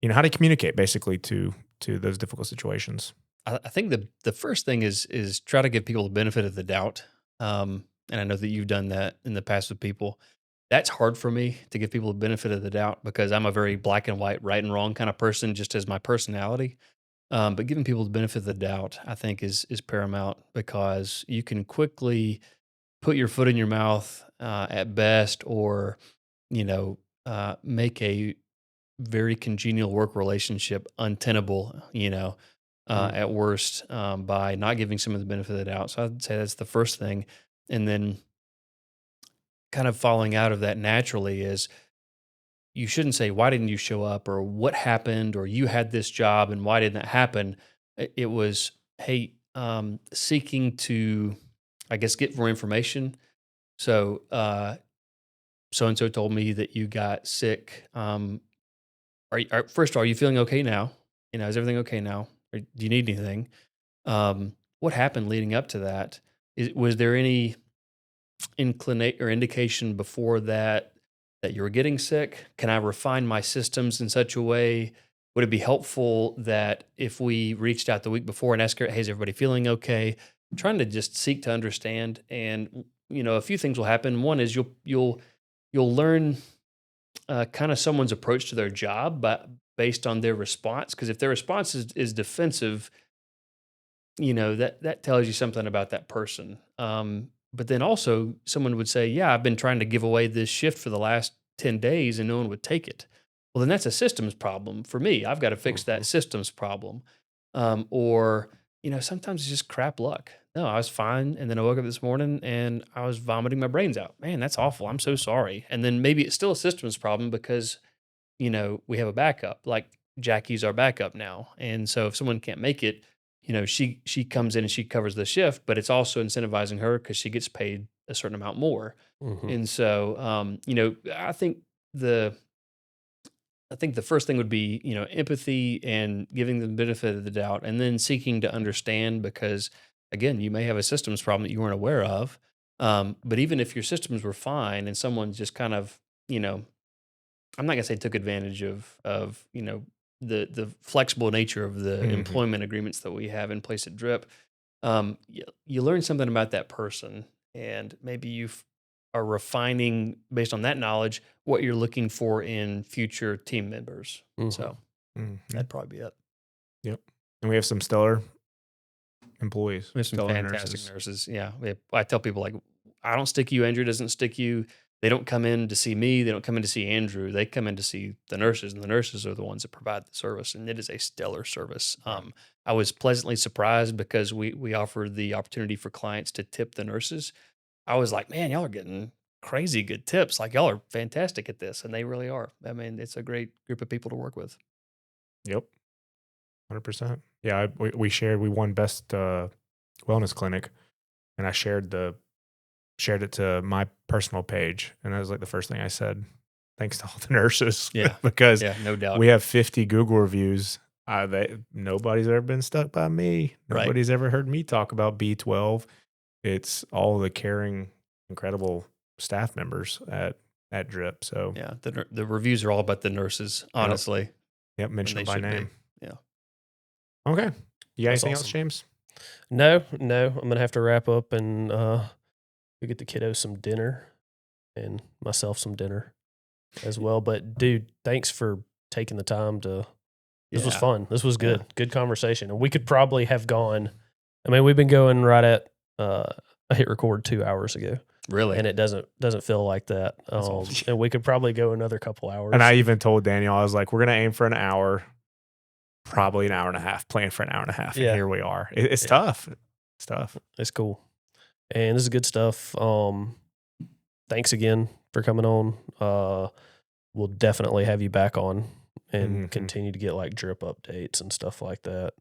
how to communicate basically to those difficult situations? I think the first thing is try to give people the benefit of the doubt. And I know that you've done that in the past with people. That's hard for me to give people the benefit of the doubt, because I'm a very black and white, right and wrong kind of person, just as my personality. But giving people the benefit of the doubt, I think, is paramount, because you can quickly put your foot in your mouth, at best, or make a very congenial work relationship untenable, Mm. at worst, by not giving some of the benefit of the doubt. So I'd say that's the first thing. And then kind of falling out of that naturally is, you shouldn't say, why didn't you show up, or what happened, or you had this job and why didn't that happen? It was, hey, seeking to, I guess, get more information. So, so and so told me that you got sick. First of all, are you feeling okay now? Is everything okay now? Or do you need anything? What happened leading up to that? Was there any inclination or indication before that you were getting sick? Can I refine my systems in such a way? Would it be helpful that if we reached out the week before and asked her, "Hey, is everybody feeling okay?" I'm trying to just seek to understand, and a few things will happen. One is you'll learn kind of someone's approach to their job, but based on their response. Because if their response is defensive, that tells you something about that person. But then also someone would say, "Yeah, I've been trying to give away this shift for the last 10 days and no one would take it." Well, then that's a systems problem for me. I've got to fix that systems problem. Or, sometimes it's just crap luck. No, I was fine. And then I woke up this morning and I was vomiting my brains out. Man, that's awful. I'm so sorry. And then maybe it's still a systems problem because, we have a backup. Like Jackie's our backup now. And so if someone can't make it, she comes in and she covers the shift, but it's also incentivizing her because she gets paid a certain amount more. And so, I think the first thing would be, empathy and giving them the benefit of the doubt, and then seeking to understand because, again, you may have a systems problem that you weren't aware of. But even if your systems were fine and someone just kind of, I'm not gonna say took advantage of the flexible nature of the employment agreements that we have in place at Drip, you learn something about that person, and maybe are refining based on that knowledge what you're looking for in future team members. So that'd probably be it. Yep. And we have some stellar employees. We have some stellar fantastic nurses. Yeah. I tell people, like, I don't stick you. Andrew doesn't stick you. They don't come in to see me. They don't come in to see Andrew. They come in to see the nurses, and the nurses are the ones that provide the service. And it is a stellar service. I was pleasantly surprised because we offered the opportunity for clients to tip the nurses. I was like, man, y'all are getting crazy good tips. Like, y'all are fantastic at this. And they really are. I mean, it's a great group of people to work with. Yep. 100%. Yeah. We won best wellness clinic, and I shared it to my personal page. And that was like the first thing I said, thanks to all the nurses. Yeah. Because no doubt. we have 50 Google reviews. Nobody's ever been stuck by me. Nobody's ever heard me talk about B12. It's all the caring, incredible staff members at Drip. So yeah, the reviews are all about the nurses, honestly. Yep, mentioned by name. Yeah. Okay. You got That's anything awesome. else, James? No. I'm going to have to wrap up and go get the kiddos some dinner and myself some dinner as well. But, dude, thanks for taking the time to – this was fun. This was good. Yeah. Good conversation. And we could probably have gone – I mean, we've been going right at I hit record 2 hours ago. Really? And it doesn't feel like that. And we could probably go another couple hours. And I even told Daniel, I was like, we're going to aim for an hour, probably an hour and a half, plan for an hour and a half. And here we are. It's tough. It's tough. It's cool. And this is good stuff. Thanks again for coming on. We'll definitely have you back on and continue to get like drip updates and stuff like that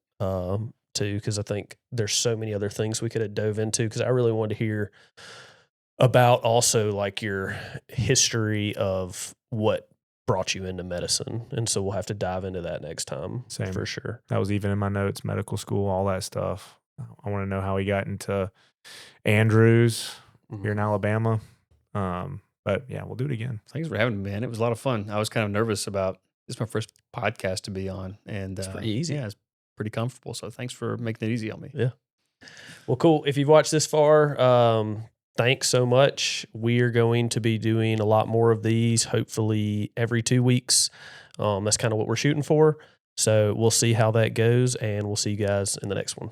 too, because I think there's so many other things we could have dove into, because I really wanted to hear about also like your history of what brought you into medicine. And so we'll have to dive into that next time. Same. For sure. That was even in my notes, medical school, all that stuff. I want to know how he got into Andrews here in Alabama. But yeah, we'll do it again. Thanks for having me, man. It was a lot of fun. I was kind of nervous about this is my first podcast to be on, and it's pretty easy. Yeah, it's pretty comfortable. So thanks for making it easy on me. Yeah. Well, cool. If you've watched this far, thanks so much. We are going to be doing a lot more of these, hopefully every 2 weeks. That's kind of what we're shooting for. So we'll see how that goes, and we'll see you guys in the next one.